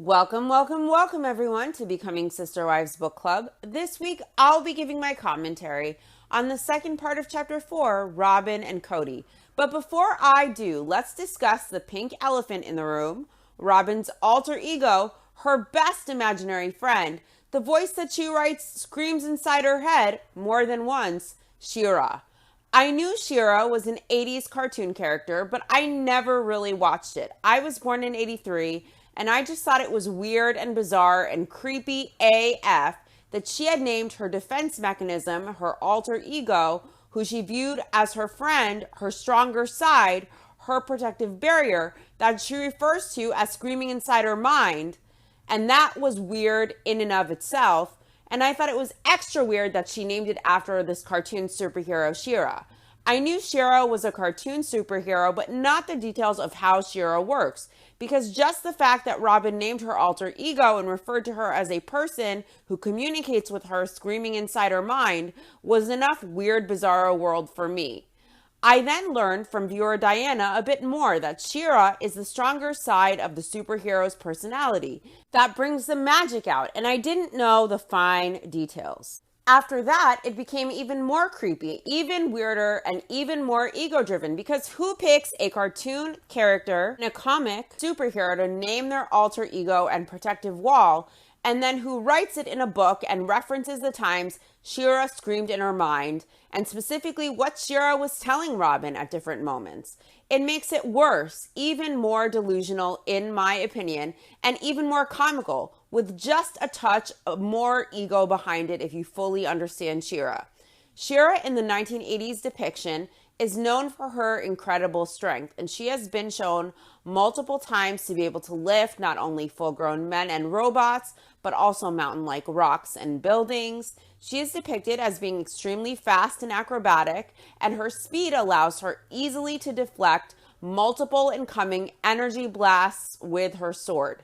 Welcome, welcome, welcome everyone to Becoming Sister Wives Book Club. This week I'll be giving my commentary on the second part of chapter 4, Robin and Cody. But before I do, let's discuss the pink elephant in the room, Robin's alter ego, her best imaginary friend, the voice that she writes screams inside her head more than once, Shira. I knew Shira was an 80s cartoon character, but I never really watched it. I was born in 83, and I just thought it was weird and bizarre and creepy AF that she had named her defense mechanism, her alter ego, who she viewed as her friend, her stronger side, her protective barrier, that she refers to as screaming inside her mind. And that was weird in and of itself. And I thought it was extra weird that she named it after this cartoon superhero, Shira. I knew Shira was a cartoon superhero, but not the details of how Shira works, because just the fact that Robin named her alter ego and referred to her as a person who communicates with her screaming inside her mind was enough weird, bizarro world for me. I then learned from viewer Diana a bit more that Shira is the stronger side of the superhero's personality that brings the magic out, and I didn't know the fine details. After that, it became even more creepy, even weirder, and even more ego-driven, because who picks a cartoon character in a comic superhero to name their alter ego and protective wall, and then who writes it in a book and references the times Shira screamed in her mind, and specifically what Shira was telling Robin at different moments? It makes it worse, even more delusional in my opinion, and even more comical, with just a touch of more ego behind it if you fully understand Shira. Shira in the 1980s depiction is known for her incredible strength, and she has been shown multiple times to be able to lift not only full-grown men and robots, but also mountain-like rocks and buildings. She is depicted as being extremely fast and acrobatic, and her speed allows her easily to deflect multiple incoming energy blasts with her sword.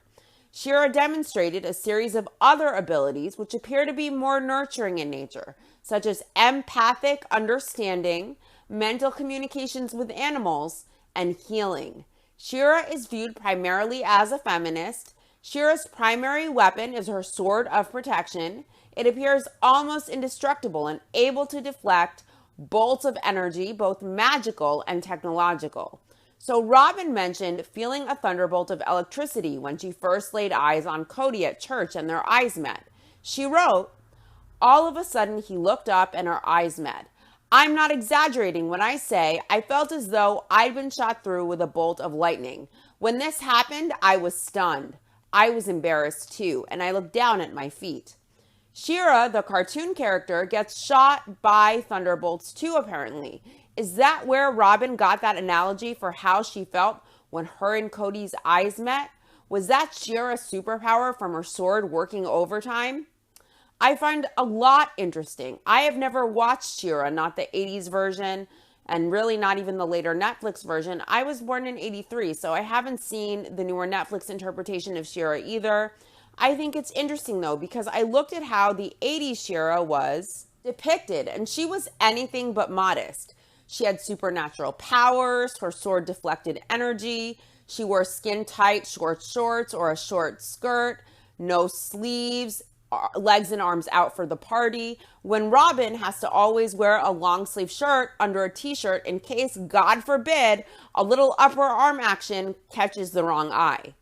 Shira demonstrated a series of other abilities which appear to be more nurturing in nature, such as empathic understanding, mental communications with animals, and healing. Shira is viewed primarily as a feminist. Shira's primary weapon is her sword of protection. It appears almost indestructible and able to deflect bolts of energy, both magical and technological. So Robin mentioned feeling a thunderbolt of electricity when she first laid eyes on Cody at church and their eyes met. She wrote, "All of a sudden he looked up and our eyes met. I'm not exaggerating when I say I felt as though I'd been shot through with a bolt of lightning. When this happened, I was stunned. I was embarrassed too, and I looked down at my feet." Shira, the cartoon character, gets shot by thunderbolts too, apparently. Is that where Robin got that analogy for how she felt when her and Cody's eyes met? Was that Shira's superpower from her sword working overtime? I find a lot interesting. I have never watched Shira, not the 80s version, and really not even the later Netflix version. I was born in 83, so I haven't seen the newer Netflix interpretation of Shira either. I think it's interesting, though, because I looked at how the 80s Shira was depicted, and she was anything but modest. She had supernatural powers, her sword deflected energy, she wore skin-tight short shorts or a short skirt, no sleeves, legs and arms out for the party, when Robin has to always wear a long sleeve shirt under a t-shirt in case, God forbid, a little upper arm action catches the wrong eye.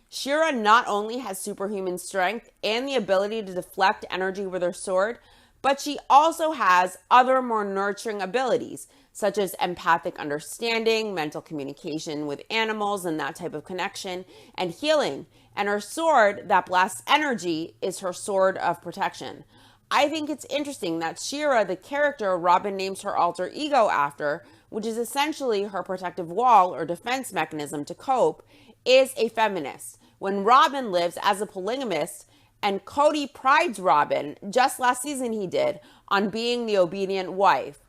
Shira not only has superhuman strength and the ability to deflect energy with her sword, but she also has other more nurturing abilities, such as empathic understanding, mental communication with animals and that type of connection, and healing. And her sword that blasts energy is her sword of protection. I think it's interesting that Shira, the character Robin names her alter ego after, which is essentially her protective wall or defense mechanism to cope, is a feminist. When Robin lives as a polygamist, and Cody prides Robin, just last season he did, on being the obedient wife.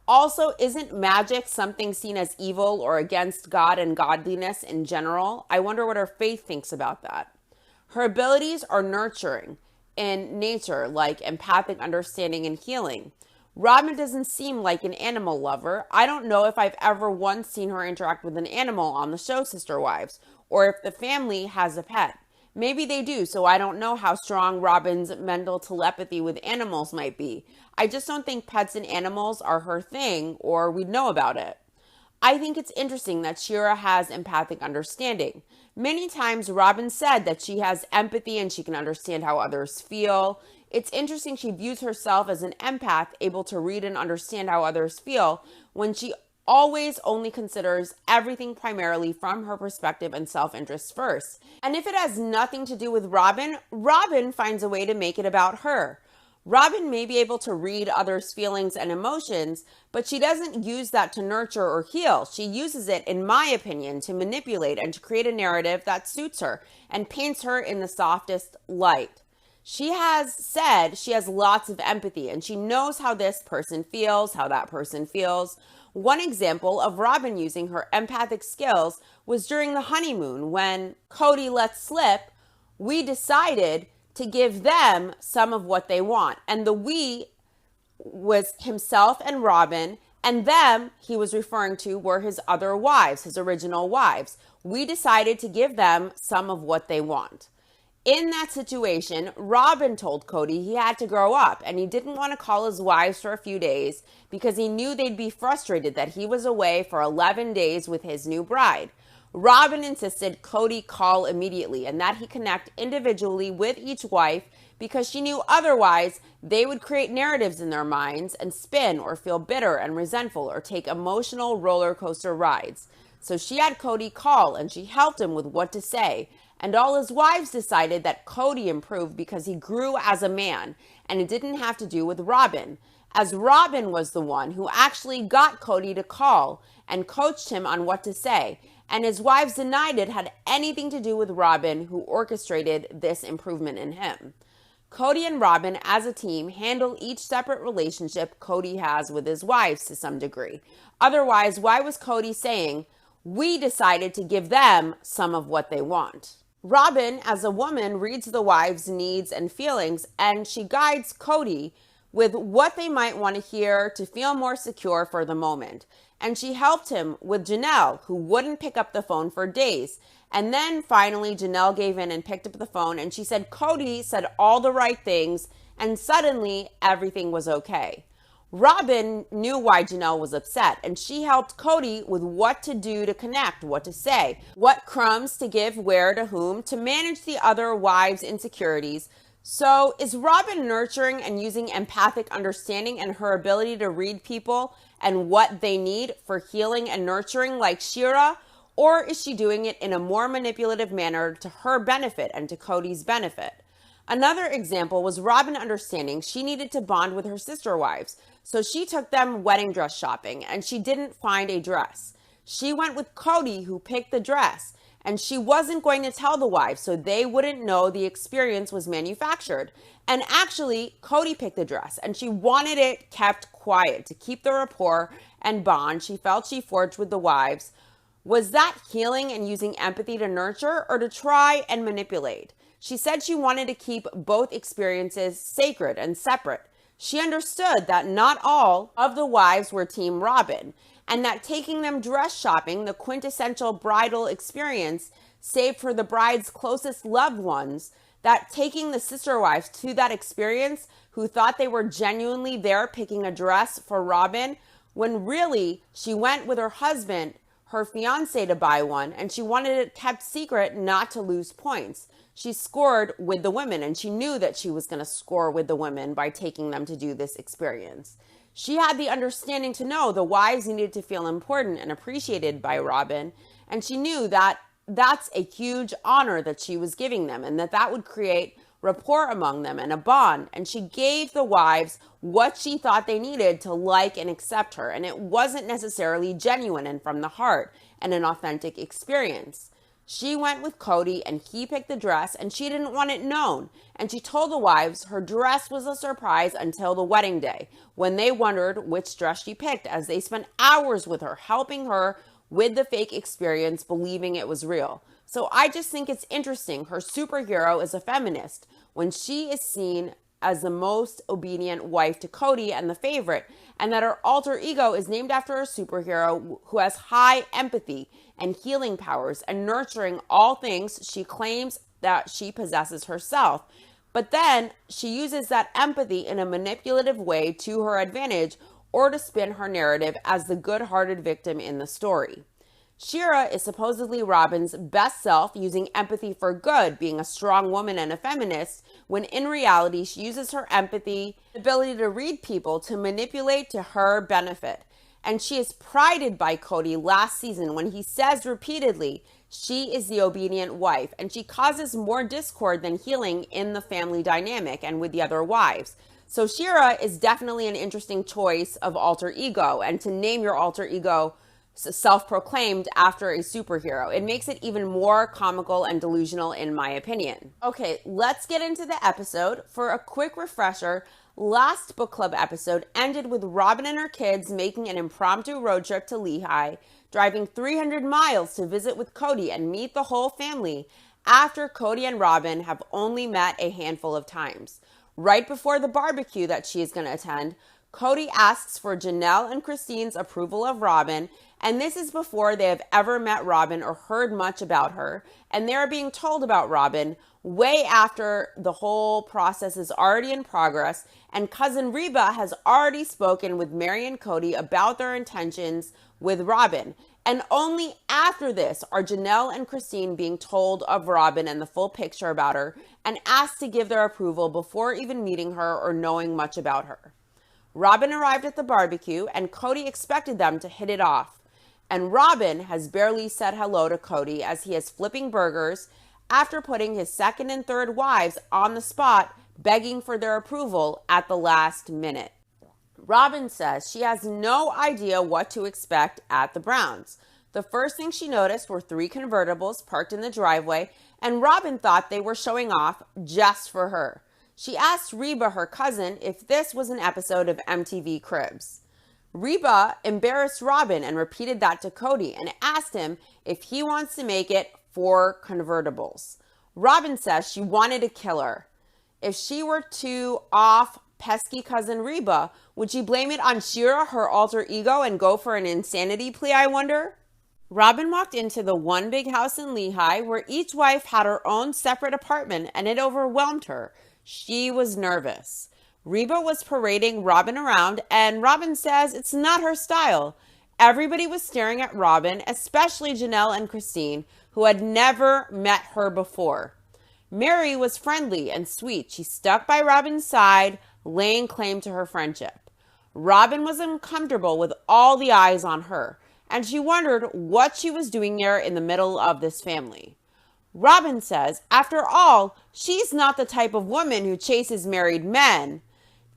Also, isn't magic something seen as evil or against God and godliness in general? I wonder what her faith thinks about that. Her abilities are nurturing in nature, like empathic understanding and healing. Robin doesn't seem like an animal lover. I don't know if I've ever once seen her interact with an animal on the show Sister Wives, or if the family has a pet. Maybe they do, so I don't know how strong Robin's mental telepathy with animals might be. I just don't think pets and animals are her thing, or we'd know about it. I think it's interesting that Shira has empathic understanding. Many times Robin said that she has empathy and she can understand how others feel. It's interesting she views herself as an empath, able to read and understand how others feel, when she always only considers everything primarily from her perspective and self-interest first. And if it has nothing to do with Robin, Robin finds a way to make it about her. Robin may be able to read others' feelings and emotions, but she doesn't use that to nurture or heal. She uses it, in my opinion, to manipulate and to create a narrative that suits her and paints her in the softest light. She has said she has lots of empathy and she knows how this person feels, how that person feels. One example of Robin using her empathic skills was during the honeymoon when Cody let slip, we decided to give them some of what they want. And the we was himself and Robin, and them he was referring to were his other wives, his original wives. We decided to give them some of what they want. In that situation, Robin told Cody he had to grow up and he didn't want to call his wives for a few days because he knew they'd be frustrated that he was away for 11 days with his new bride. Robin insisted Cody call immediately and that he connect individually with each wife because she knew otherwise they would create narratives in their minds and spin or feel bitter and resentful or take emotional roller coaster rides. So she had Cody call and she helped him with what to say. And all his wives decided that Cody improved because he grew as a man and it didn't have to do with Robin, as Robin was the one who actually got Cody to call and coached him on what to say. And his wives denied it had anything to do with Robin, who orchestrated this improvement in him. Cody and Robin as a team handle each separate relationship Cody has with his wives to some degree. Otherwise, why was Cody saying, we decided to give them some of what they want? Robin, as a woman, reads the wives' needs and feelings, and she guides Cody with what they might want to hear to feel more secure for the moment. And she helped him with Janelle, who wouldn't pick up the phone for days. And then finally, Janelle gave in and picked up the phone, and she said Cody said all the right things, and suddenly everything was okay. Robin knew why Janelle was upset, and she helped Cody with what to do to connect, what to say, what crumbs to give where to whom to manage the other wives' insecurities. So is Robin nurturing and using empathic understanding and her ability to read people and what they need for healing and nurturing like Shira? Or is she doing it in a more manipulative manner to her benefit and to Cody's benefit? Another example was Robin understanding she needed to bond with her sister wives. So she took them wedding dress shopping and she didn't find a dress. She went with Cody, who picked the dress, and she wasn't going to tell the wives so they wouldn't know the experience was manufactured. And actually, Cody picked the dress and she wanted it kept quiet to keep the rapport and bond she felt she forged with the wives. Was that healing and using empathy to nurture or to try and manipulate? She said she wanted to keep both experiences sacred and separate. She understood that not all of the wives were Team Robin, and that taking them dress shopping, the quintessential bridal experience, saved for the bride's closest loved ones, that taking the sister wives to that experience who thought they were genuinely there picking a dress for Robin, when really she went with her husband, her fiance, to buy one, and she wanted it kept secret not to lose points. She scored with the women, and she knew that she was going to score with the women by taking them to do this experience. She had the understanding to know the wives needed to feel important and appreciated by Robin, and she knew that that's a huge honor that she was giving them and that that would create rapport among them and a bond. And she gave the wives what she thought they needed to like and accept her, and it wasn't necessarily genuine and from the heart and an authentic experience. She went with Cody and he picked the dress and she didn't want it known. And she told the wives her dress was a surprise until the wedding day, when they wondered which dress she picked, as they spent hours with her, helping her with the fake experience, believing it was real. So I just think it's interesting. Her superhero is a feminist when she is seen as the most obedient wife to Cody and the favorite, and that her alter ego is named after a superhero who has high empathy and healing powers and nurturing all things she claims that she possesses herself. But then she uses that empathy in a manipulative way to her advantage, or to spin her narrative as the good-hearted victim in the story. Shira is supposedly Robin's best self, using empathy for good, being a strong woman and a feminist, when in reality she uses her empathy, ability to read people, to manipulate to her benefit. And she is prided by Cody last season when he says repeatedly she is the obedient wife, and she causes more discord than healing in the family dynamic and with the other wives. So Shira is definitely an interesting choice of alter ego, and to name your alter ego self-proclaimed after a superhero. It makes it even more comical and delusional, in my opinion. Okay, let's get into the episode. For a quick refresher, last book club episode ended with Robin and her kids making an impromptu road trip to Lehigh, driving 300 miles to visit with Cody and meet the whole family after Cody and Robin have only met a handful of times. Right before the barbecue that she is going to attend, Cody asks for Janelle and Christine's approval of Robin, and this is before they have ever met Robin or heard much about her, and they're being told about Robin way after the whole process is already in progress, and cousin Reba has already spoken with Mary and Cody about their intentions with Robin. And only after this are Janelle and Christine being told of Robin and the full picture about her, and asked to give their approval before even meeting her or knowing much about her. Robin arrived at the barbecue, and Cody expected them to hit it off. And Robin has barely said hello to Cody as he is flipping burgers after putting his second and third wives on the spot, begging for their approval at the last minute. Robin says she has no idea what to expect at the Browns. The first thing she noticed were 3 convertibles parked in the driveway, and Robin thought they were showing off just for her. She asked Reba, her cousin, if this was an episode of MTV Cribs. Reba embarrassed Robin and repeated that to Cody and asked him if he wants to make it 4 convertibles. Robin says she wanted to kill her. If she were too off pesky cousin Reba, would she blame it on Shira, her alter ego, and go for an insanity plea, I wonder? Robin walked into the one big house in Lehigh where each wife had her own separate apartment, and it overwhelmed her. She was nervous. Reba was parading Robin around, and Robin says it's not her style. Everybody was staring at Robin, especially Janelle and Christine, who had never met her before. Mary was friendly and sweet. She stuck by Robin's side, laying claim to her friendship. Robin was uncomfortable with all the eyes on her, and she wondered what she was doing there in the middle of this family. Robin says, after all, she's not the type of woman who chases married men.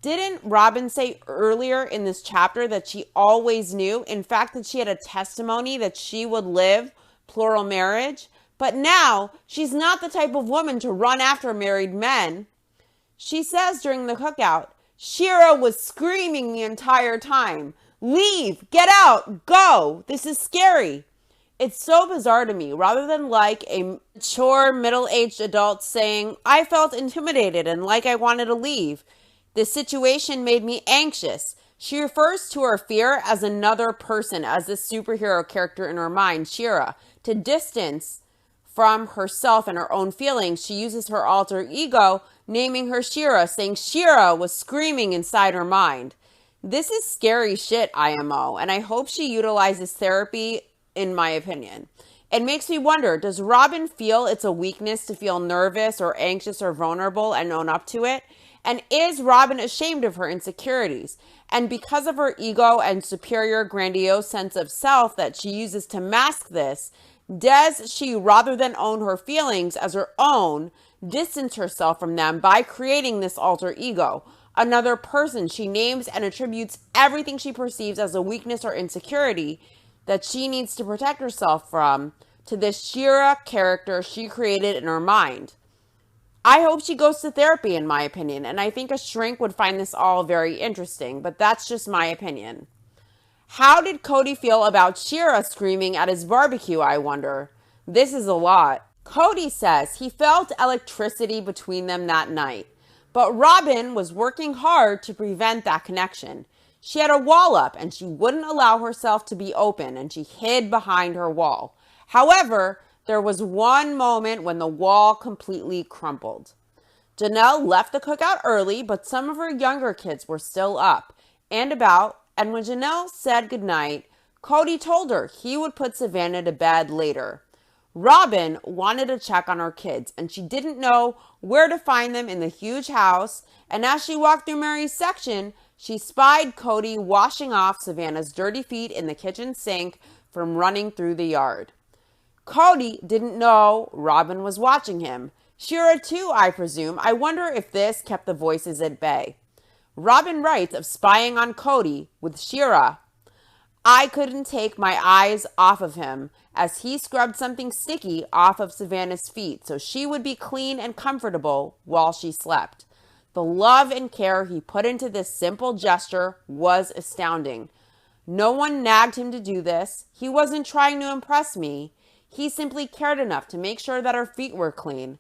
Didn't Robin say earlier in this chapter that she always knew, in fact, that she had a testimony that she would live plural marriage? But now she's not the type of woman to run after married men. She says during the cookout, Shira was screaming the entire time, "Leave, get out, go, this is scary." It's so bizarre to me, rather than like a mature middle-aged adult saying, I felt intimidated and like I wanted to leave. This situation made me anxious. She refers to her fear as another person, as this superhero character in her mind, Shira. To distance from herself and her own feelings, she uses her alter ego, naming her Shira, saying Shira was screaming inside her mind. This is scary shit, IMO, and I hope she utilizes therapy, in my opinion. It makes me wonder, does Robin feel it's a weakness to feel nervous or anxious or vulnerable and own up to it? And is Robin ashamed of her insecurities? And because of her ego and superior, grandiose sense of self that she uses to mask this, does she, rather than own her feelings as her own, distance herself from them by creating this alter ego? Another person she names and attributes everything she perceives as a weakness or insecurity that she needs to protect herself from to this Shira character she created in her mind. I hope she goes to therapy, in my opinion, and I think a shrink would find this all very interesting, but that's just my opinion. How did Cody feel about Shira screaming at his barbecue, I wonder? This is a lot. Cody says he felt electricity between them that night, but Robin was working hard to prevent that connection. She had a wall up and she wouldn't allow herself to be open, and she hid behind her wall. However, there was one moment when the wall completely crumpled. Janelle left the cookout early, but some of her younger kids were still up and about, and when Janelle said goodnight, Cody told her he would put Savannah to bed later. Robin wanted to check on her kids, and she didn't know where to find them in the huge house, and as she walked through Mary's section, she spied Cody washing off Savannah's dirty feet in the kitchen sink from running through the yard. Cody didn't know Robin was watching him. Shira too, I presume. I wonder if this kept the voices at bay. Robin writes of spying on Cody with Shira. I couldn't take my eyes off of him as he scrubbed something sticky off of Savannah's feet so she would be clean and comfortable while she slept. The love and care he put into this simple gesture was astounding. No one nagged him to do this. He wasn't trying to impress me. He simply cared enough to make sure that her feet were clean.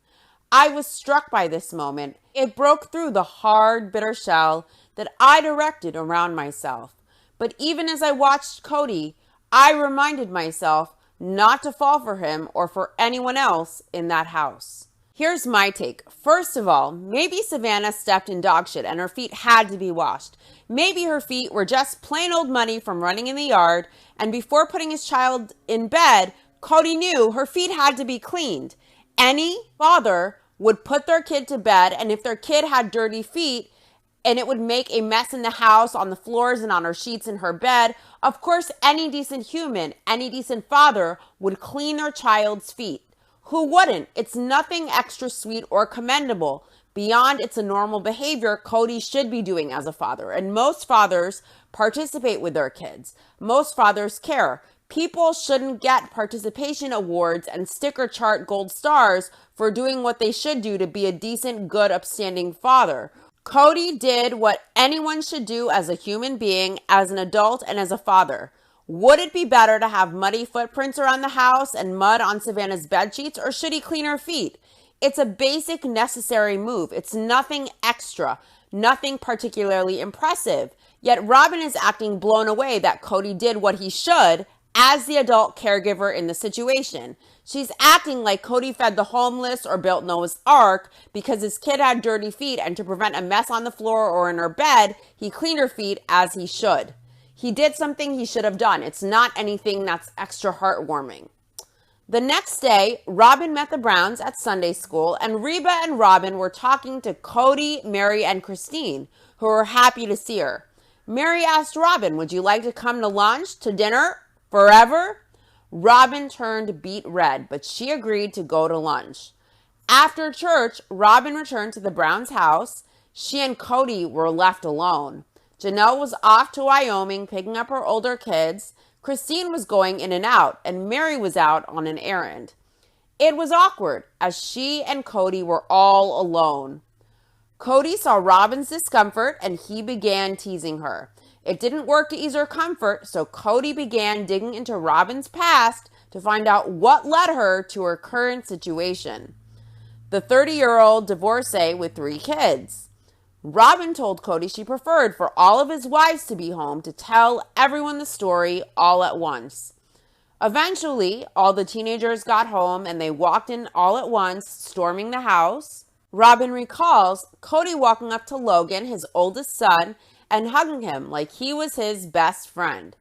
I was struck by this moment. It broke through the hard, bitter shell that I'd erected around myself. But even as I watched Cody, I reminded myself not to fall for him or for anyone else in that house. Here's my take. First of all, maybe Savannah stepped in dog shit and her feet had to be washed. Maybe her feet were just plain old muddy from running in the yard, and before putting his child in bed, Cody knew her feet had to be cleaned. Any father would put their kid to bed, and if their kid had dirty feet and it would make a mess in the house, on the floors and on her sheets in her bed, of course any decent human, any decent father would clean their child's feet. Who wouldn't? It's nothing extra sweet or commendable. Beyond it's a normal behavior Cody should be doing as a father, and most fathers participate with their kids. Most fathers care. People shouldn't get participation awards and sticker chart gold stars for doing what they should do to be a decent, good, upstanding father. Cody did what anyone should do as a human being, as an adult, and as a father. Would it be better to have muddy footprints around the house and mud on Savannah's bedsheets, or should he clean her feet? It's a basic, necessary move. It's nothing extra, nothing particularly impressive. Yet Robin is acting blown away that Cody did what he should as the adult caregiver in the situation. She's acting like Cody fed the homeless or built Noah's Ark because his kid had dirty feet, and to prevent a mess on the floor or in her bed, he cleaned her feet as he should. He did something he should have done. It's not anything that's extra heartwarming. The next day, Robin met the Browns at Sunday school, and Reba and Robin were talking to Cody, Mary, and Christine, who were happy to see her. Mary asked Robin, would you like to come to lunch, to dinner, forever? Robin turned beet red, but she agreed to go to lunch. After church, Robin returned to the Browns' house. She and Cody were left alone. Janelle was off to Wyoming picking up her older kids. Christine was going in and out, and Mary was out on an errand. It was awkward, as she and Cody were all alone. Cody saw Robin's discomfort, and he began teasing her. It didn't work to ease her comfort, so Cody began digging into Robin's past to find out what led her to her current situation. The 30-year-old divorcee with 3 kids. Robin told Cody she preferred for all of his wives to be home to tell everyone the story all at once. Eventually, all the teenagers got home and they walked in all at once, storming the house. Robin recalls Cody walking up to Logan, his oldest son, and hugging him like he was his best friend.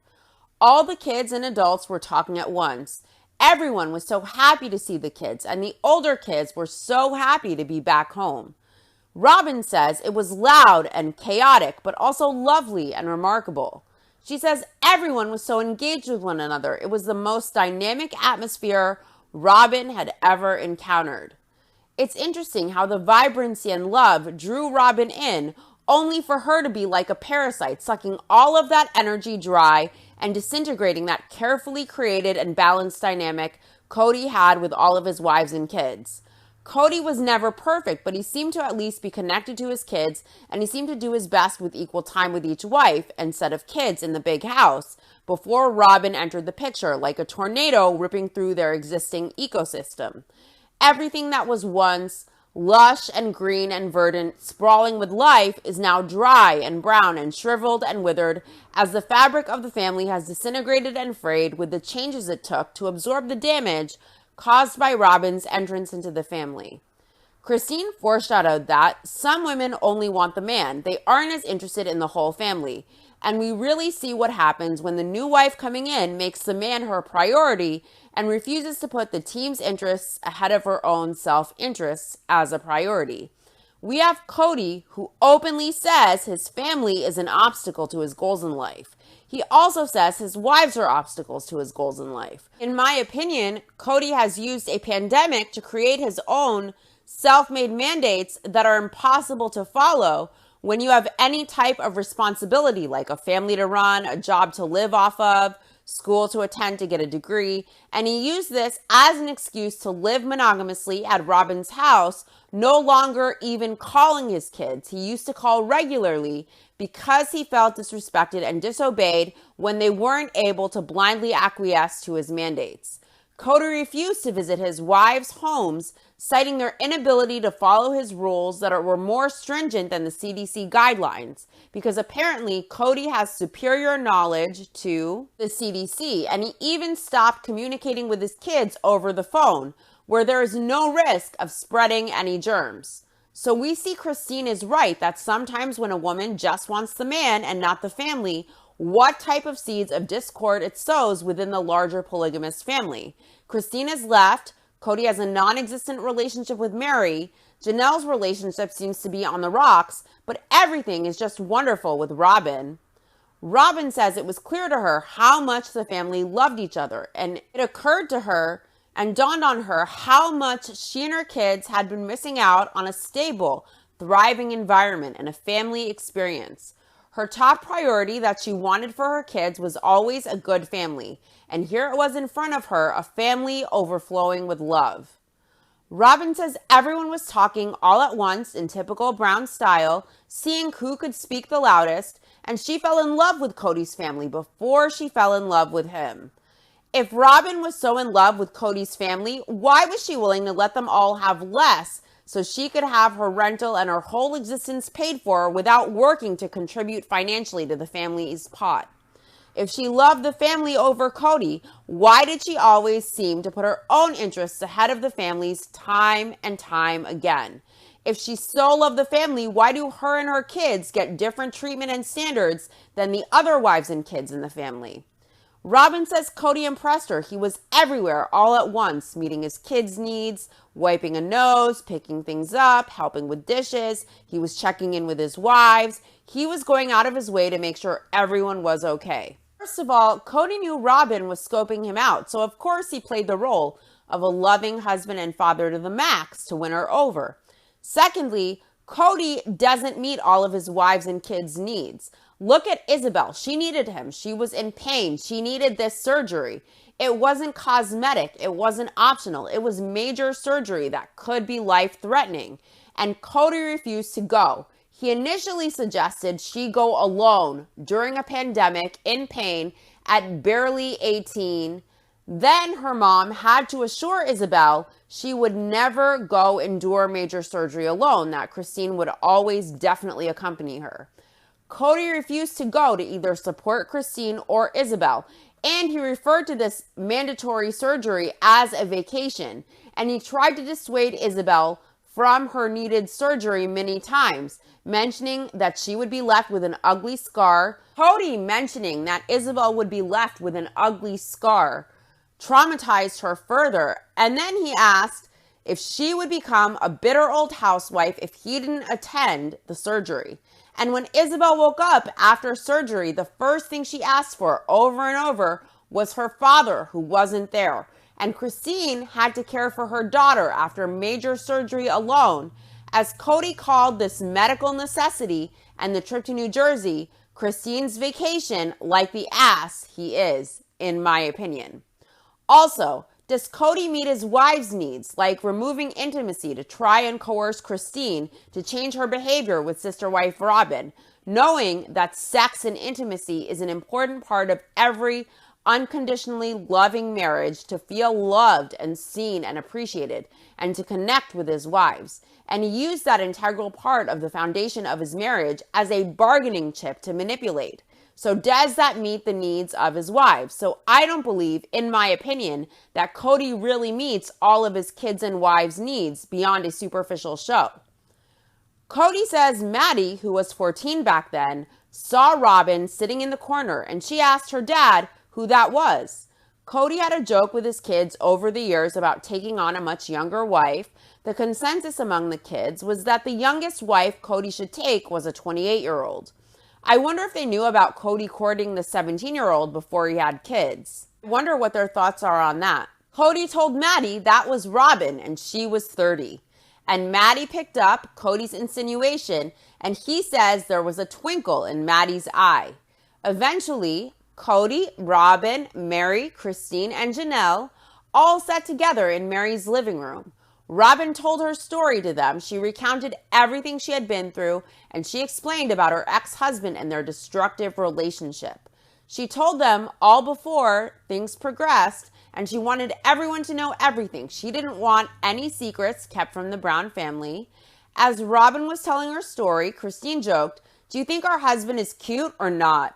All the kids and adults were talking at once. Everyone was so happy to see the kids, and the older kids were so happy to be back home. Robin says it was loud and chaotic, but also lovely and remarkable. She says everyone was so engaged with one another. It was the most dynamic atmosphere Robin had ever encountered. It's interesting how the vibrancy and love drew Robin in, only for her to be like a parasite, sucking all of that energy dry and disintegrating that carefully created and balanced dynamic Cody had with all of his wives and kids. Cody was never perfect, but he seemed to at least be connected to his kids, and he seemed to do his best with equal time with each wife and set of kids in the big house before Robin entered the picture like a tornado ripping through their existing ecosystem. Everything that was once lush and green and verdant, sprawling with life, is now dry and brown and shriveled and withered as the fabric of the family has disintegrated and frayed with the changes it took to absorb the damage caused by Robin's entrance into the family. Christine foreshadowed that some women only want the man. They aren't as interested in the whole family. And we really see what happens when the new wife coming in makes the man her priority and refuses to put the team's interests ahead of her own self-interests as a priority. We have Cody, who openly says his family is an obstacle to his goals in life. He also says his wives are obstacles to his goals in life. In my opinion, Cody has used a pandemic to create his own self-made mandates that are impossible to follow when you have any type of responsibility, like a family to run, a job to live off of, school to attend to get a degree. And he used this as an excuse to live monogamously at Robin's house, no longer even calling his kids. He used to call regularly because he felt disrespected and disobeyed when they weren't able to blindly acquiesce to his mandates. Cody refused to visit his wives' homes, citing their inability to follow his rules that were more stringent than the CDC guidelines, because apparently Cody has superior knowledge to the CDC, and he even stopped communicating with his kids over the phone, where there is no risk of spreading any germs. So we see Christine is right that sometimes when a woman just wants the man and not the family, what type of seeds of discord it sows within the larger polygamous family. Christine is left. Cody has a non-existent relationship with Mary. Janelle's relationship seems to be on the rocks, but everything is just wonderful with Robin. Robin says it was clear to her how much the family loved each other, and it occurred to her and dawned on her how much she and her kids had been missing out on a stable, thriving environment and a family experience. Her top priority that she wanted for her kids was always a good family, and here it was in front of her, a family overflowing with love. Robin says everyone was talking all at once in typical Brown style, seeing who could speak the loudest, and she fell in love with Cody's family before she fell in love with him. If Robin was so in love with Cody's family, why was she willing to let them all have less so she could have her rental and her whole existence paid for without working to contribute financially to the family's pot? If she loved the family over Cody, why did she always seem to put her own interests ahead of the family's time and time again? If she so loved the family, why do her and her kids get different treatment and standards than the other wives and kids in the family? Robin says Cody impressed her. He was everywhere all at once, meeting his kids' needs, wiping a nose, picking things up, helping with dishes. He was checking in with his wives. He was going out of his way to make sure everyone was okay. First of all, Cody knew Robin was scoping him out, so of course he played the role of a loving husband and father to the max to win her over. Secondly, Cody doesn't meet all of his wives' and kids' needs. Look at Isabel. She needed him. She was in pain. She needed this surgery. It wasn't cosmetic. It wasn't optional. It was major surgery that could be life-threatening. And Cody refused to go. He initially suggested she go alone during a pandemic in pain at barely 18. Then her mom had to assure Isabel she would never go endure major surgery alone, that Christine would always definitely accompany her. Cody refused to go to either support Christine or Isabel, and he referred to this mandatory surgery as a vacation, and he tried to dissuade Isabel from her needed surgery many times, mentioning that she would be left with an ugly scar. Cody mentioning that Isabel would be left with an ugly scar traumatized her further, and then he asked if she would become a bitter old housewife if he didn't attend the surgery. And when Isabel woke up after surgery, the first thing she asked for over and over was her father, who wasn't there. And Christine had to care for her daughter after major surgery alone, as Cody called this medical necessity and the trip to New Jersey Christine's vacation like the ass he is, in my opinion. Also, does Cody meet his wife's needs, like removing intimacy to try and coerce Christine to change her behavior with sister wife Robin, knowing that sex and intimacy is an important part of every unconditionally loving marriage, to feel loved and seen and appreciated, and to connect with his wives? And he used that integral part of the foundation of his marriage as a bargaining chip to manipulate. So does that meet the needs of his wives? So I don't believe, in my opinion, that Cody really meets all of his kids' and wives' needs beyond a superficial show. Cody says Maddie, who was 14 back then, saw Robin sitting in the corner and she asked her dad who that was. Cody had a joke with his kids over the years about taking on a much younger wife. The consensus among the kids was that the youngest wife Cody should take was a 28-year-old. I wonder if they knew about Cody courting the 17-year-old before he had kids. I wonder what their thoughts are on that. Cody told Maddie that was Robin and she was 30. And Maddie picked up Cody's insinuation and he says there was a twinkle in Maddie's eye. Eventually, Cody, Robin, Mary, Christine, and Janelle all sat together in Mary's living room. Robin told her story to them. She recounted everything she had been through, and she explained about her ex-husband and their destructive relationship. She told them all before things progressed, and she wanted everyone to know everything. She didn't want any secrets kept from the Brown family. As Robin was telling her story, Christine joked, "Do you think our husband is cute or not?"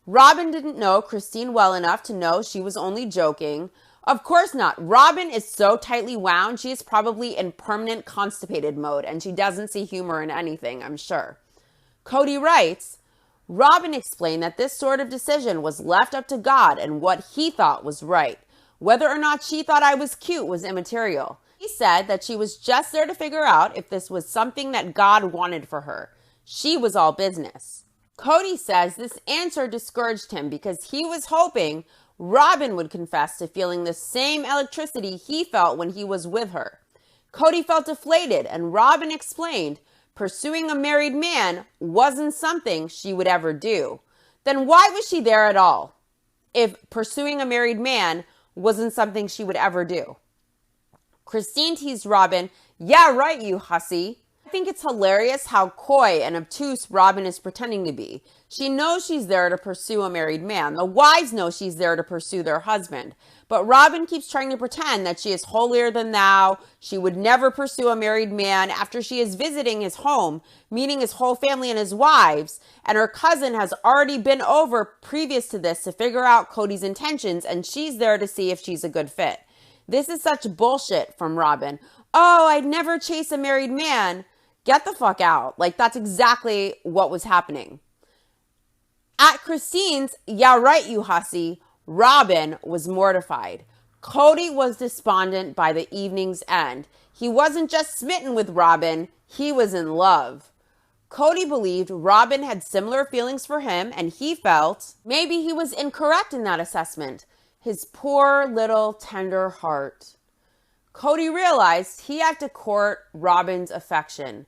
Robin didn't know Christine well enough to know she was only joking. Of course not. Robin is so tightly wound, she is probably in permanent constipated mode, and she doesn't see humor in anything, I'm sure. Cody writes, Robin explained that this sort of decision was left up to God and what he thought was right. Whether or not she thought I was cute was immaterial. He said that she was just there to figure out if this was something that God wanted for her. She was all business. Cody says this answer discouraged him because he was hoping Robin would confess to feeling the same electricity he felt when he was with her. Cody felt deflated, and Robin explained pursuing a married man wasn't something she would ever do. Then why was she there at all if pursuing a married man wasn't something she would ever do? Christine teased Robin, "Yeah, right, you hussy." I think it's hilarious how coy and obtuse Robin is pretending to be. She knows she's there to pursue a married man. The wives know she's there to pursue their husband. But Robin keeps trying to pretend that she is holier than thou. She would never pursue a married man after she is visiting his home, meeting his whole family and his wives. And her cousin has already been over previous to this to figure out Cody's intentions, and she's there to see if she's a good fit. This is such bullshit from Robin. Oh, I'd never chase a married man. Get the fuck out. Like, that's exactly what was happening. At Christine's, "Yeah, right, you hussy," Robin was mortified. Cody was despondent by the evening's end. He wasn't just smitten with Robin, he was in love. Cody believed Robin had similar feelings for him, and he felt maybe he was incorrect in that assessment. His poor little tender heart. Cody realized he had to court Robin's affection.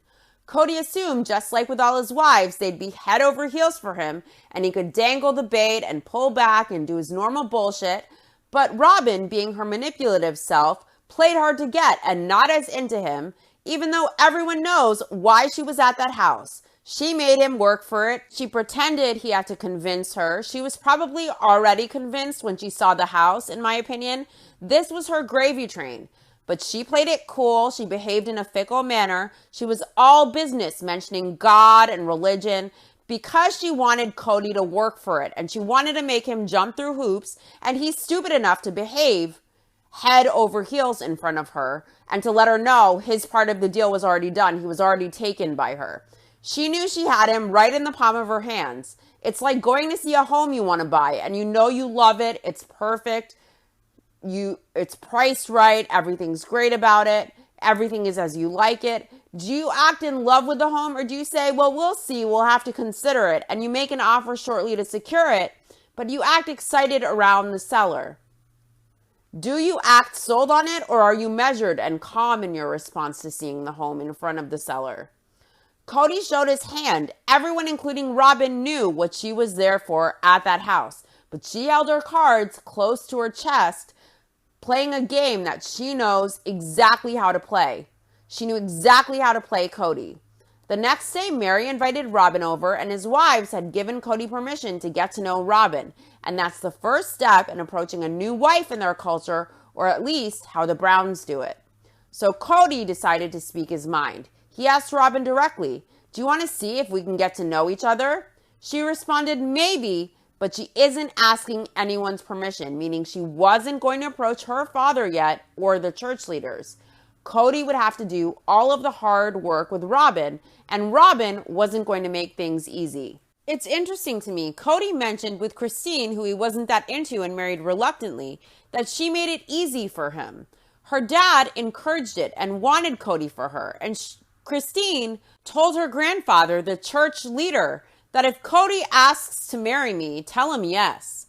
Cody assumed, just like with all his wives, they'd be head over heels for him, and he could dangle the bait and pull back and do his normal bullshit. But Robin, being her manipulative self, played hard to get and not as into him, even though everyone knows why she was at that house. She made him work for it. She pretended he had to convince her. She was probably already convinced when she saw the house, in my opinion. This was her gravy train. But she played it cool. She behaved in a fickle manner. She was all business, mentioning God and religion because she wanted Cody to work for it. And she wanted to make him jump through hoops. And he's stupid enough to behave head over heels in front of her and to let her know his part of the deal was already done. He was already taken by her. She knew she had him right in the palm of her hands. It's like going to see a home you want to buy and you know you love it. It's perfect. It's priced right. Everything's great about it. Everything is as you like it. Do you act in love with the home, or do you say, well, we'll see, we'll have to consider it, and you make an offer shortly to secure it, but you act excited around the seller? Do you act sold on it, or are you measured and calm in your response to seeing the home in front of the seller? Cody showed his hand. Everyone, including Robin, knew what she was there for at that house, but she held her cards close to her chest, playing a game that she knows exactly how to play. She knew exactly how to play Cody. The next day, Mary invited Robin over, and his wives had given Cody permission to get to know Robin. And that's the first step in approaching a new wife in their culture, or at least how the Browns do it. So Cody decided to speak his mind. He asked Robin directly, "Do you want to see if we can get to know each other? She responded, maybe, but she isn't asking anyone's permission, meaning she wasn't going to approach her father yet or the church leaders. Cody would have to do all of the hard work with Robin, and Robin wasn't going to make things easy. It's interesting to me, Cody mentioned with Christine, who he wasn't that into and married reluctantly, that she made it easy for him. Her dad encouraged it and wanted Cody for her, and Christine told her grandfather, the church leader, that if Cody asks to marry me, tell him yes.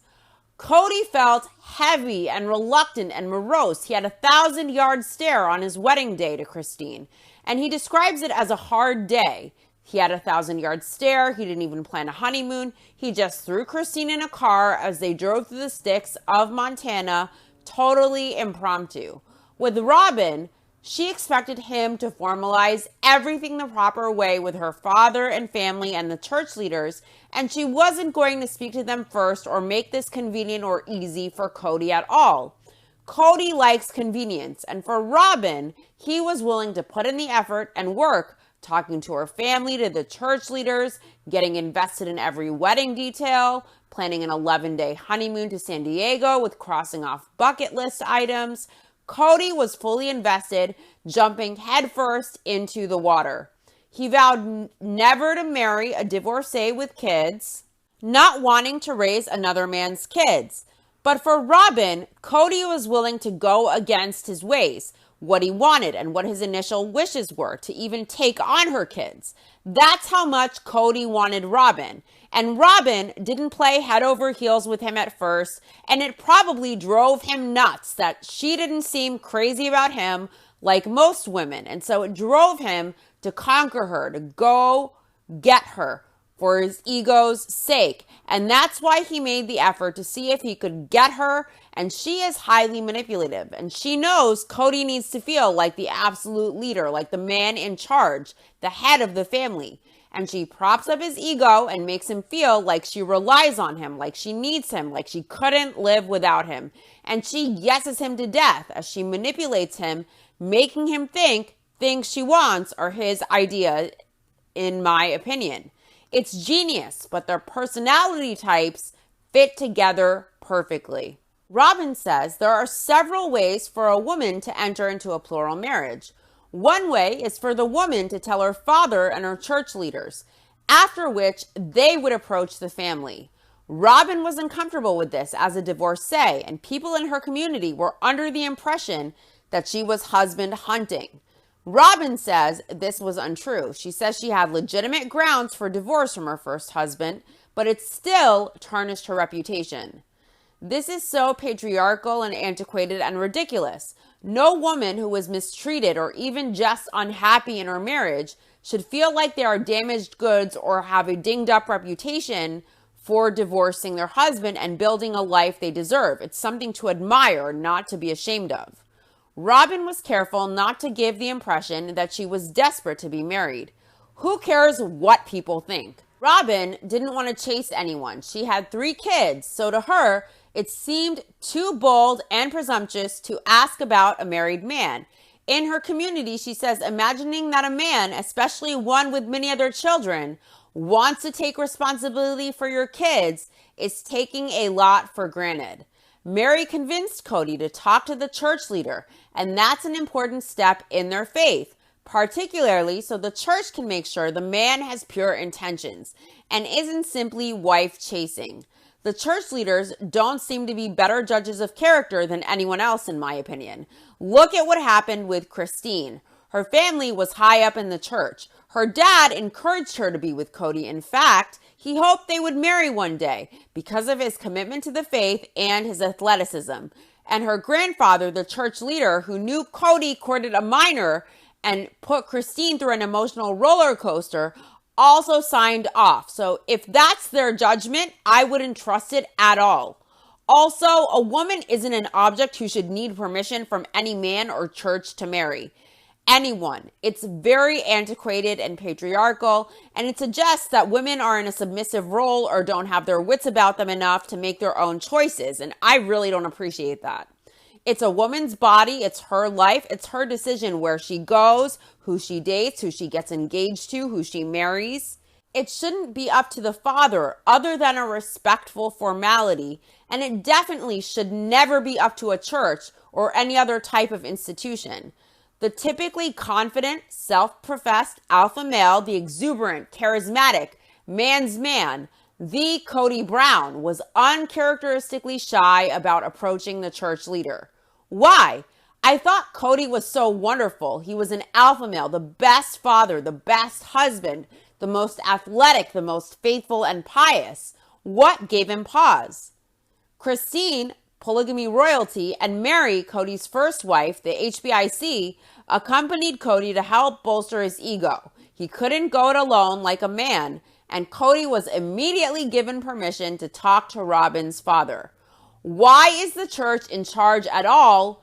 Cody felt heavy and reluctant and morose. He had a 1,000-yard stare on his wedding day to Christine, and he describes it as a hard day. He had a 1,000-yard stare. He didn't even plan a honeymoon. He just threw Christine in a car as they drove through the sticks of Montana, totally impromptu. With Robin, she expected him to formalize everything the proper way with her father and family and the church leaders, and she wasn't going to speak to them first or make this convenient or easy for Cody at all. Cody likes convenience, and for Robin, he was willing to put in the effort and work, talking to her family, to the church leaders, getting invested in every wedding detail, planning an 11-day honeymoon to San Diego with crossing off bucket list items. Cody was fully invested, jumping headfirst into the water. He vowed never to marry a divorcee with kids, not wanting to raise another man's kids. But for Robin, Cody was willing to go against his ways, what he wanted and what his initial wishes were, to even take on her kids. That's how much Cody wanted Robin. And Robin didn't play head over heels with him at first, and it probably drove him nuts that she didn't seem crazy about him like most women. And so it drove him to conquer her, to go get her for his ego's sake. And that's why he made the effort to see if he could get her. And she is highly manipulative. And she knows Cody needs to feel like the absolute leader, like the man in charge, the head of the family. And she props up his ego and makes him feel like she relies on him, like she needs him, like she couldn't live without him. And she yeses him to death as she manipulates him, making him think things she wants are his idea, in my opinion. It's genius, but their personality types fit together perfectly. Robin says there are several ways for a woman to enter into a plural marriage. One way is for the woman to tell her father and her church leaders, after which they would approach the family. Robin was uncomfortable with this as a divorcee, and people in her community were under the impression that she was husband hunting. Robin says this was untrue. She says she had legitimate grounds for divorce from her first husband, but it still tarnished her reputation. This is so patriarchal and antiquated and ridiculous. No woman who was mistreated or even just unhappy in her marriage should feel like they are damaged goods or have a dinged up reputation for divorcing their husband and building a life they deserve. It's something to admire, not to be ashamed of. Robin was careful not to give the impression that she was desperate to be married. Who cares what people think? Robin didn't want to chase anyone. She had 3 kids, so to her, it seemed too bold and presumptuous to ask about a married man. In her community, she says, imagining that a man, especially one with many other children, wants to take responsibility for your kids is taking a lot for granted. Mary convinced Cody to talk to the church leader, and that's an important step in their faith, particularly so the church can make sure the man has pure intentions and isn't simply wife chasing. The church leaders don't seem to be better judges of character than anyone else, in my opinion. Look at what happened with Christine. Her family was high up in the church. Her dad encouraged her to be with Cody. In fact, he hoped they would marry one day because of his commitment to the faith and his athleticism. And her grandfather, the church leader who knew Cody courted a minor and put Christine through an emotional roller coaster, also signed off. So if that's their judgment, I wouldn't trust it at all. Also, a woman isn't an object who should need permission from any man or church to marry anyone. It's very antiquated and patriarchal, and it suggests that women are in a submissive role or don't have their wits about them enough to make their own choices, and I really don't appreciate that. It's a woman's body, it's her life, it's her decision where she goes, who she dates, who she gets engaged to, who she marries. It shouldn't be up to the father other than a respectful formality, and it definitely should never be up to a church or any other type of institution. The typically confident, self-professed alpha male, the exuberant, charismatic, man's man, the Cody Brown, was uncharacteristically shy about approaching the church leader. Why? I thought Cody was so wonderful. He was an alpha male, the best father, the best husband, the most athletic, the most faithful and pious. What gave him pause? Christine, polygamy royalty, and Mary, Cody's first wife, the HBIC, accompanied Cody to help bolster his ego. He couldn't go it alone like a man, and Cody was immediately given permission to talk to Robin's father. Why is the church in charge at all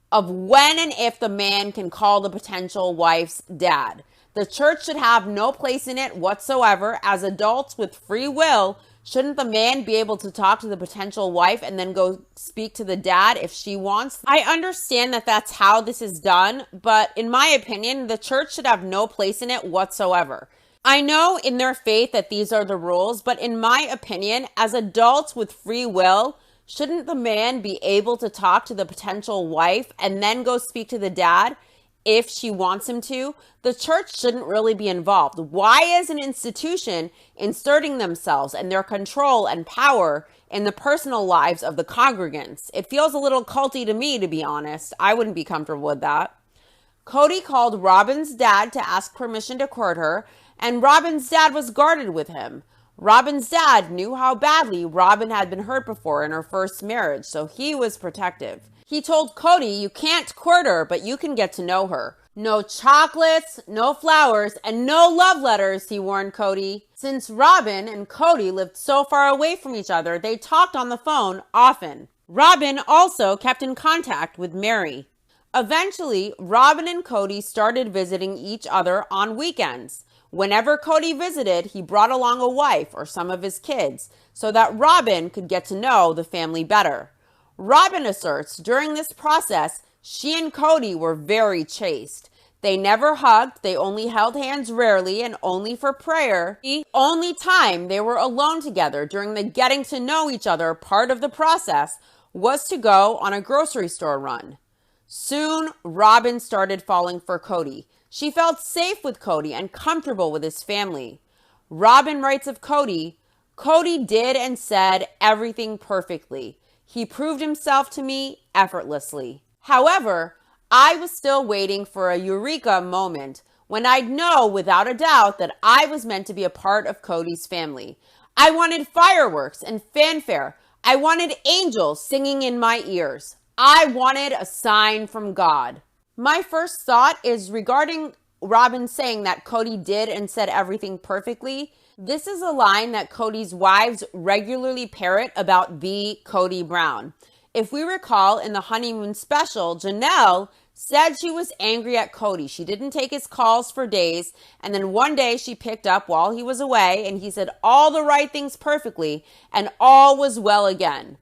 of when and if the man can call the potential wife's dad? The church should have no place in it whatsoever. As adults with free will, shouldn't the man be able to talk to the potential wife and then go speak to the dad if she wants? I understand that that's how this is done, but in my opinion, the church should have no place in it whatsoever. I know in their faith that these are the rules, but in my opinion, as adults with free will, shouldn't the man be able to talk to the potential wife and then go speak to the dad if she wants him to? The church shouldn't really be involved. Why is an institution inserting themselves and their control and power in the personal lives of the congregants? It feels a little culty to me, to be honest. I wouldn't be comfortable with that. Cody called Robin's dad to ask permission to court her, and Robin's dad was guarded with him. Robin's dad knew how badly Robin had been hurt before in her first marriage, so he was protective. He told Cody, "You can't court her, but you can get to know her. No chocolates, no flowers, and no love letters," he warned Cody. Since Robin and Cody lived so far away from each other, they talked on the phone often. Robin also kept in contact with Mary. Eventually, Robin and Cody started visiting each other on weekends. Whenever Cody visited, he brought along a wife or some of his kids so that Robin could get to know the family better. Robin asserts during this process, she and Cody were very chaste. They never hugged, they only held hands rarely and only for prayer. The only time they were alone together during the getting to know each other part of the process was to go on a grocery store run. Soon, Robin started falling for Cody. She felt safe with Cody and comfortable with his family. Robin writes of Cody, "Cody did and said everything perfectly. He proved himself to me effortlessly. However, I was still waiting for a eureka moment when I'd know without a doubt that I was meant to be a part of Cody's family. I wanted fireworks and fanfare. I wanted angels singing in my ears. I wanted a sign from God." My first thought is regarding Robin saying that Cody did and said everything perfectly. This is a line that Cody's wives regularly parrot about the Cody Brown. If we recall, in the honeymoon special, Janelle said she was angry at Cody. She didn't take his calls for days, and then one day she picked up while he was away, and he said all the right things perfectly, and all was well again.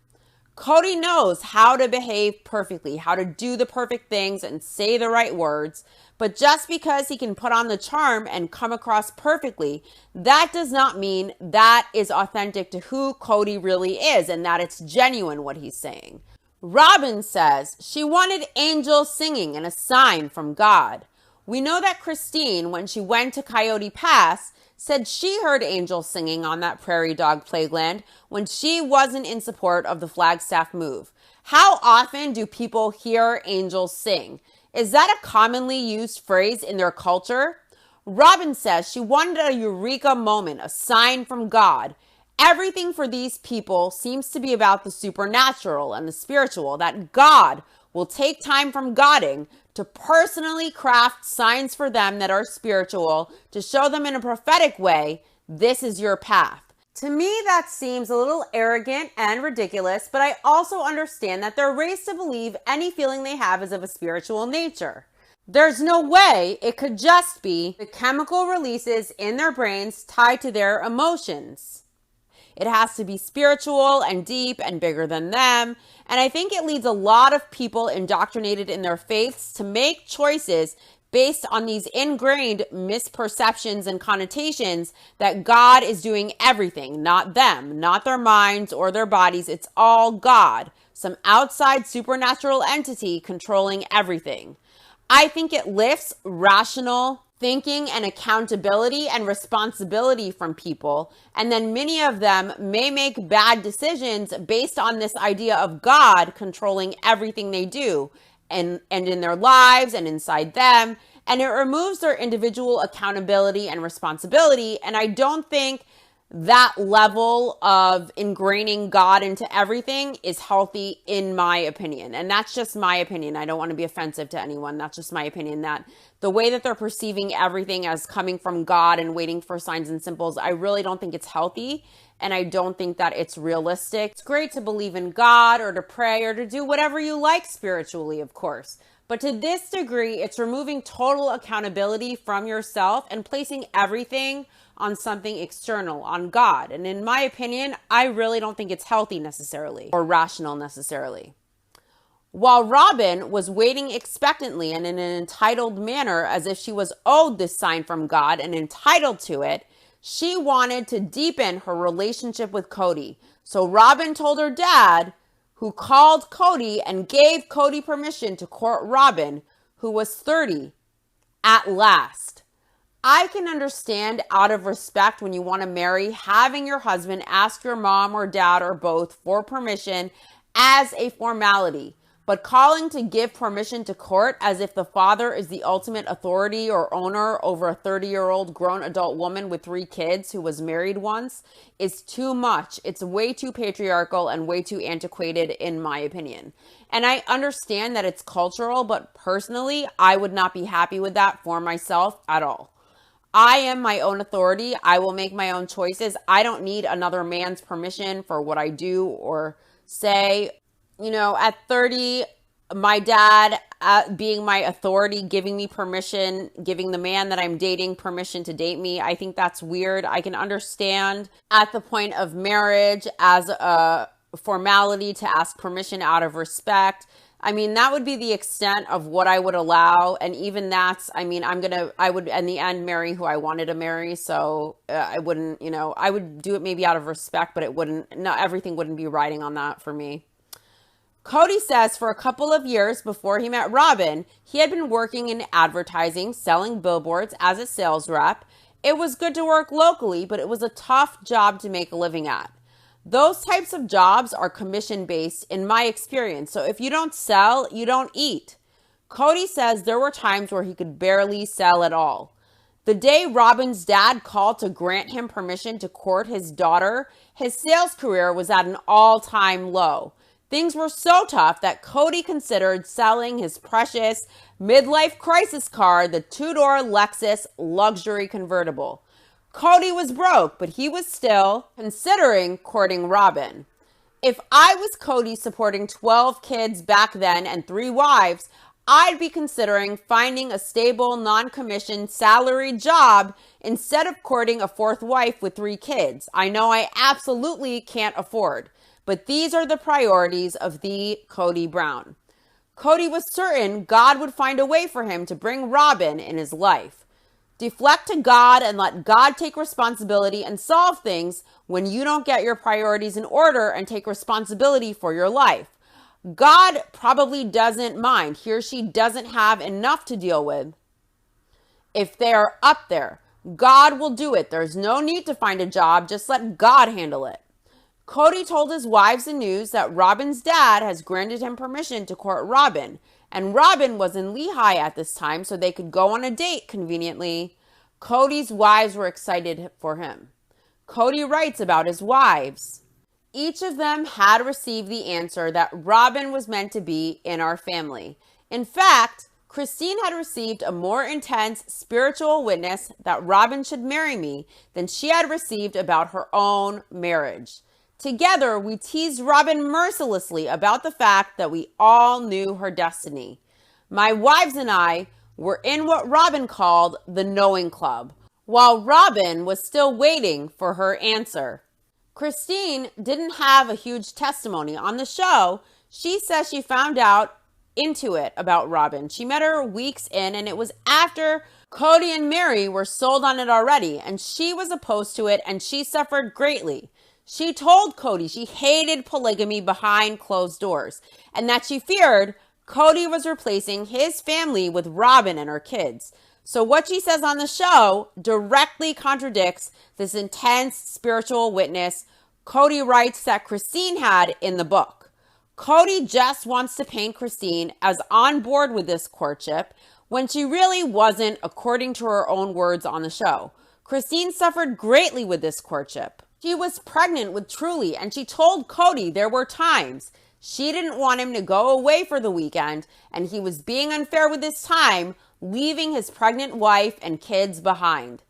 Cody knows how to behave perfectly, how to do the perfect things and say the right words, but just because he can put on the charm and come across perfectly, that does not mean that is authentic to who Cody really is and that it's genuine what he's saying. Robin says she wanted angels singing and a sign from God. We know that Christine, when she went to Coyote Pass, said she heard angels singing on that prairie dog playland when she wasn't in support of the Flagstaff move. How often do people hear angels sing? Is that a commonly used phrase in their culture? Robin says she wanted a eureka moment, a sign from God. Everything for these people seems to be about the supernatural and the spiritual, that God will take time from Godding to personally craft signs for them that are spiritual, to show them in a prophetic way, this is your path. To me, that seems a little arrogant and ridiculous, but I also understand that they're raised to believe any feeling they have is of a spiritual nature. There's no way it could just be the chemical releases in their brains tied to their emotions. It has to be spiritual and deep and bigger than them. And I think it leads a lot of people indoctrinated in their faiths to make choices based on these ingrained misperceptions and connotations that God is doing everything, not them, not their minds or their bodies. It's all God, some outside supernatural entity controlling everything. I think it lifts rational thinking and accountability and responsibility from people. And then many of them may make bad decisions based on this idea of God controlling everything they do and in their lives and inside them. And it removes their individual accountability and responsibility. And I don't think that level of ingraining God into everything is healthy, in my opinion. And that's just my opinion. I don't want to be offensive to anyone. That's just my opinion, that the way that they're perceiving everything as coming from God and waiting for signs and symbols, I really don't think it's healthy. And I don't think that it's realistic. It's great to believe in God or to pray or to do whatever you like spiritually, of course. But to this degree, it's removing total accountability from yourself and placing everything on something external, on God. And in my opinion, I really don't think it's healthy necessarily or rational necessarily. While Robin was waiting expectantly and in an entitled manner, as if she was owed this sign from God and entitled to it, she wanted to deepen her relationship with Cody. So Robin told her dad, who called Cody and gave Cody permission to court Robin, who was 30, at last. I can understand, out of respect, when you want to marry, having your husband ask your mom or dad or both for permission as a formality. But calling to give permission to court as if the father is the ultimate authority or owner over a 30-year-old grown adult woman with 3 kids who was married once is too much. It's way too patriarchal and way too antiquated, in my opinion. And I understand that it's cultural, but personally, I would not be happy with that for myself at all. I am my own authority. I will make my own choices. I don't need another man's permission for what I do or say. You know, at 30, my dad being my authority, giving me permission, giving the man that I'm dating permission to date me, I think that's weird. I can understand at the point of marriage as a formality to ask permission out of respect. I mean, that would be the extent of what I would allow. And even that's, I mean, I would in the end marry who I wanted to marry. So I wouldn't, I would do it maybe out of respect, but everything wouldn't be riding on that for me. Cody says for a couple of years before he met Robin, he had been working in advertising, selling billboards as a sales rep. It was good to work locally, but it was a tough job to make a living at. Those types of jobs are commission-based in my experience. So if you don't sell, you don't eat. Cody says there were times where he could barely sell at all. The day Robin's dad called to grant him permission to court his daughter, his sales career was at an all-time low. Things were so tough that Cody considered selling his precious midlife crisis car, the 2-door Lexus luxury convertible. Cody was broke, but he was still considering courting Robin. If I was Cody supporting 12 kids back then and 3 wives, I'd be considering finding a stable, non-commissioned, salaried job instead of courting a 4th wife with 3 kids. I know I absolutely can't afford. But these are the priorities of the Cody Brown. Cody was certain God would find a way for him to bring Robin in his life. Deflect to God and let God take responsibility and solve things when you don't get your priorities in order and take responsibility for your life. God probably doesn't mind. He or she doesn't have enough to deal with. If they are up there, God will do it. There's no need to find a job. Just let God handle it. Cody told his wives the news that Robin's dad has granted him permission to court Robin, and Robin was in Lehigh at this time so they could go on a date conveniently. Cody's wives were excited for him. Cody writes about his wives. Each of them had received the answer that Robin was meant to be in our family. In fact, Christine had received a more intense spiritual witness that Robin should marry me than she had received about her own marriage. Together, we teased Robin mercilessly about the fact that we all knew her destiny. My wives and I were in what Robin called the knowing club, while Robin was still waiting for her answer. Christine didn't have a huge testimony on the show. She says she found out into it about Robin. She met her weeks in, and it was after Cody and Mary were sold on it already, and she was opposed to it, and she suffered greatly. She told Cody she hated polygamy behind closed doors, and that she feared Cody was replacing his family with Robin and her kids. So what she says on the show directly contradicts this intense spiritual witness Cody writes that Christine had in the book. Cody just wants to paint Christine as on board with this courtship when she really wasn't, according to her own words on the show. Christine suffered greatly with this courtship. She was pregnant with Truly, and she told Cody there were times she didn't want him to go away for the weekend, and he was being unfair with his time, leaving his pregnant wife and kids behind.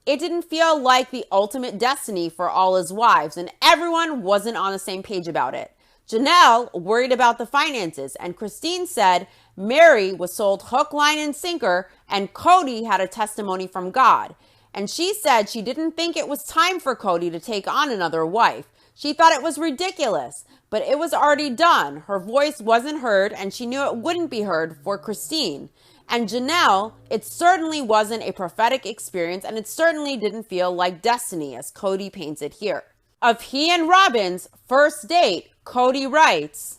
It didn't feel like the ultimate destiny for all his wives, and everyone wasn't on the same page about it. Janelle worried about the finances, and Christine said Mary was sold hook, line, and sinker, and Cody had a testimony from God. And she said she didn't think it was time for Cody to take on another wife. She thought it was ridiculous, but it was already done. Her voice wasn't heard, and she knew it wouldn't be heard for Christine. And Janelle, it certainly wasn't a prophetic experience, and it certainly didn't feel like destiny, as Cody paints it here. Of he and Robin's first date, Cody writes,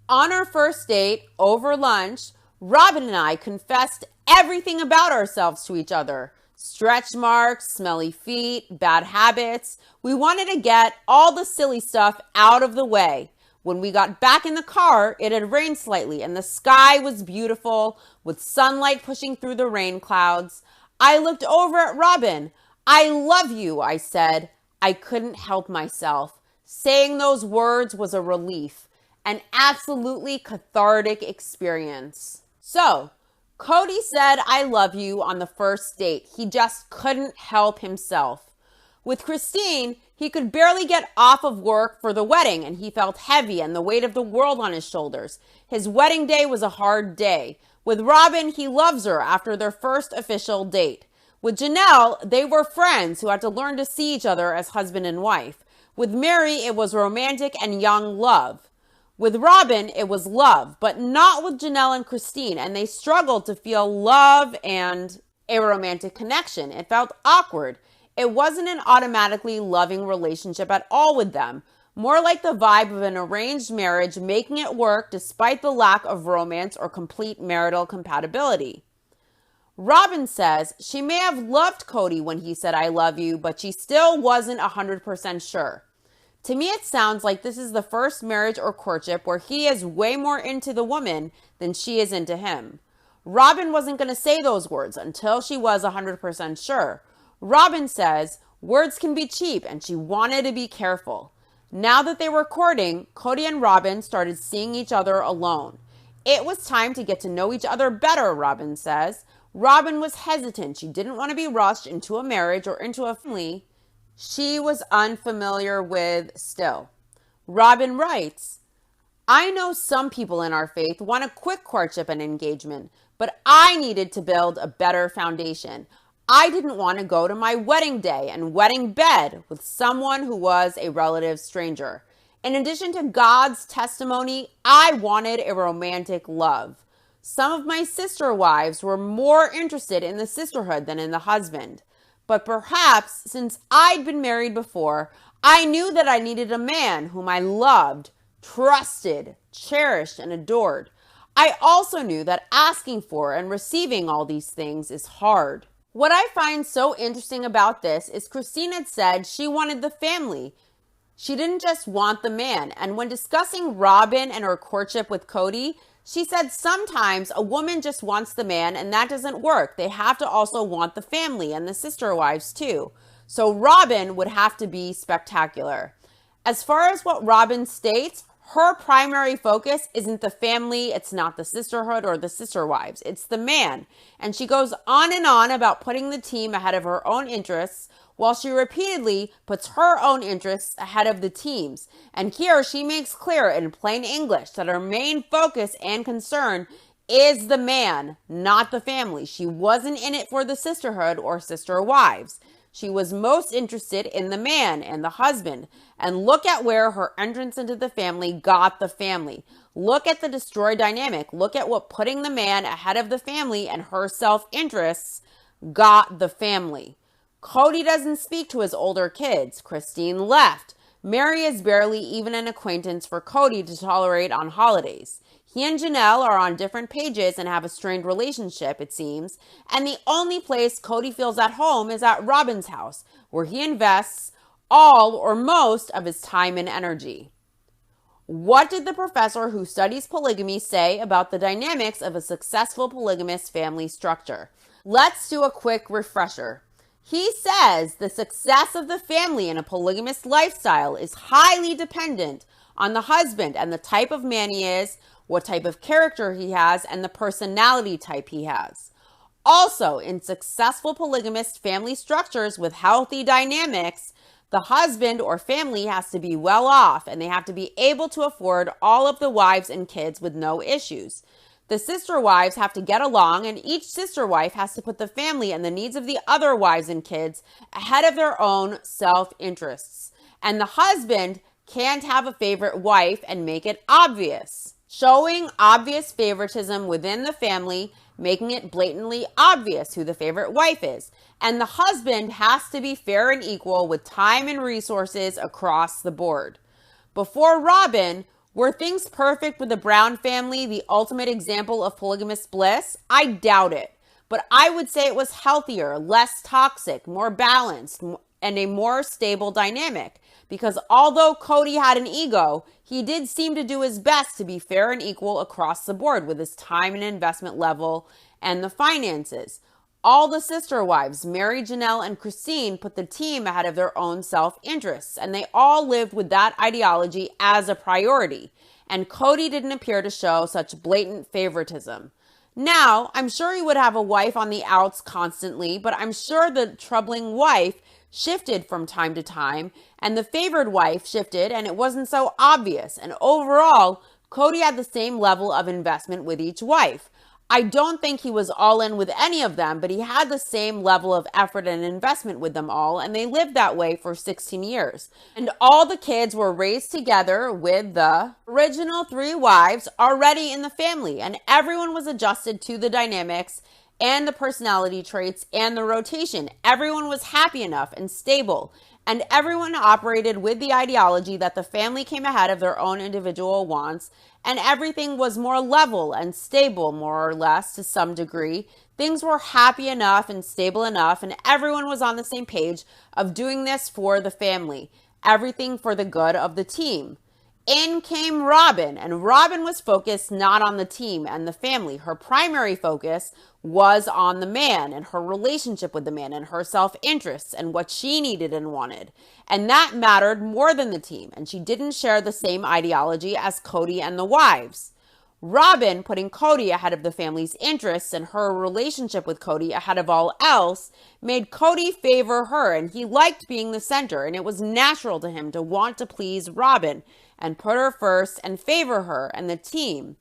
"On our first date, over lunch, Robin and I confessed everything about ourselves to each other. Stretch marks, smelly feet, bad habits. We wanted to get all the silly stuff out of the way. When we got back in the car, it had rained slightly and the sky was beautiful with sunlight pushing through the rain clouds. I looked over at Robin. 'I love you,' I said. I couldn't help myself. Saying those words was a relief, an absolutely cathartic experience." So, Cody said, "I love you" on the first date. He just couldn't help himself. With Christine, he could barely get off of work for the wedding, and he felt heavy and the weight of the world on his shoulders. His wedding day was a hard day. With Robin, he loves her after their first official date. With Janelle, they were friends who had to learn to see each other as husband and wife. With Mary, it was romantic and young love. With Robin, it was love, but not with Janelle and Christine, and they struggled to feel love and a romantic connection. It felt awkward. It wasn't an automatically loving relationship at all with them, more like the vibe of an arranged marriage making it work despite the lack of romance or complete marital compatibility. Robin says she may have loved Cody when he said "I love you," but she still wasn't 100% sure. To me, it sounds like this is the first marriage or courtship where he is way more into the woman than she is into him. Robin wasn't going to say those words until she was 100% sure. Robin says words can be cheap, and she wanted to be careful. Now that they were courting, Cody and Robin started seeing each other alone. It was time to get to know each other better, Robin says. Robin was hesitant. She didn't want to be rushed into a marriage or into a family she was unfamiliar with still. Robin writes, "I know some people in our faith want a quick courtship and engagement, but I needed to build a better foundation. I didn't want to go to my wedding day and wedding bed with someone who was a relative stranger. In addition to God's testimony, I wanted a romantic love. Some of my sister wives were more interested in the sisterhood than in the husband. But perhaps since I'd been married before, I knew that I needed a man whom I loved, trusted, cherished, and adored. I also knew that asking for and receiving all these things is hard." What I find so interesting about this is Christine had said she wanted the family. She didn't just want the man. And when discussing Robin and her courtship with Cody, she said sometimes a woman just wants the man and that doesn't work. They have to also want the family and the sister wives too. So Robin would have to be spectacular. As far as what Robin states, her primary focus isn't the family, it's not the sisterhood or the sister wives, it's the man. And she goes on and on about putting the team ahead of her own interests, while she repeatedly puts her own interests ahead of the team's. And here she makes clear in plain English that her main focus and concern is the man, not the family. She wasn't in it for the sisterhood or sister wives. She was most interested in the man and the husband. And look at where her entrance into the family got the family. Look at the destroy dynamic. Look at what putting the man ahead of the family and her self-interests got the family. Cody doesn't speak to his older kids. Christine left. Mary is barely even an acquaintance for Cody to tolerate on holidays. He and Janelle are on different pages and have a strained relationship, it seems, and the only place Cody feels at home is at Robin's house, where he invests all or most of his time and energy. What did the professor who studies polygamy say about the dynamics of a successful polygamous family structure? Let's do a quick refresher. He says the success of the family in a polygamous lifestyle is highly dependent on the husband and the type of man he is, what type of character he has, and the personality type he has. Also, in successful polygamous family structures with healthy dynamics, the husband or family has to be well off and they have to be able to afford all of the wives and kids with no issues. The sister wives have to get along, and each sister wife has to put the family and the needs of the other wives and kids ahead of their own self-interests. And the husband can't have a favorite wife and make it obvious. Showing obvious favoritism within the family, making it blatantly obvious who the favorite wife is. And the husband has to be fair and equal with time and resources across the board. Before Robin, were things perfect with the Brown family, the ultimate example of polygamous bliss? I doubt it. But I would say it was healthier, less toxic, more balanced, and a more stable dynamic. Because although Cody had an ego, he did seem to do his best to be fair and equal across the board with his time and investment level and the finances. All the sister wives, Mary, Janelle, and Christine, put the team ahead of their own self-interests, and they all lived with that ideology as a priority. And Cody didn't appear to show such blatant favoritism. Now, I'm sure he would have a wife on the outs constantly, but I'm sure the troubling wife shifted from time to time, and the favored wife shifted, and it wasn't so obvious. And overall, Cody had the same level of investment with each wife. I don't think he was all in with any of them, but he had the same level of effort and investment with them all, and they lived that way for 16 years. And all the kids were raised together with the original 3 wives already in the family, and everyone was adjusted to the dynamics and the personality traits and the rotation. Everyone was happy enough and stable, and everyone operated with the ideology that the family came ahead of their own individual wants, and everything was more level and stable, more or less, to some degree. Things were happy enough and stable enough, and everyone was on the same page of doing this for the family, everything for the good of the team. In came Robin, and Robin was focused not on the team and the family. Her primary focus was on the man and her relationship with the man and her self-interests and what she needed and wanted. And that mattered more than the team, and she didn't share the same ideology as Cody and the wives. Robin, putting Cody ahead of the family's interests and her relationship with Cody ahead of all else, made Cody favor her, and he liked being the center, and it was natural to him to want to please Robin and put her first and favor her and the team.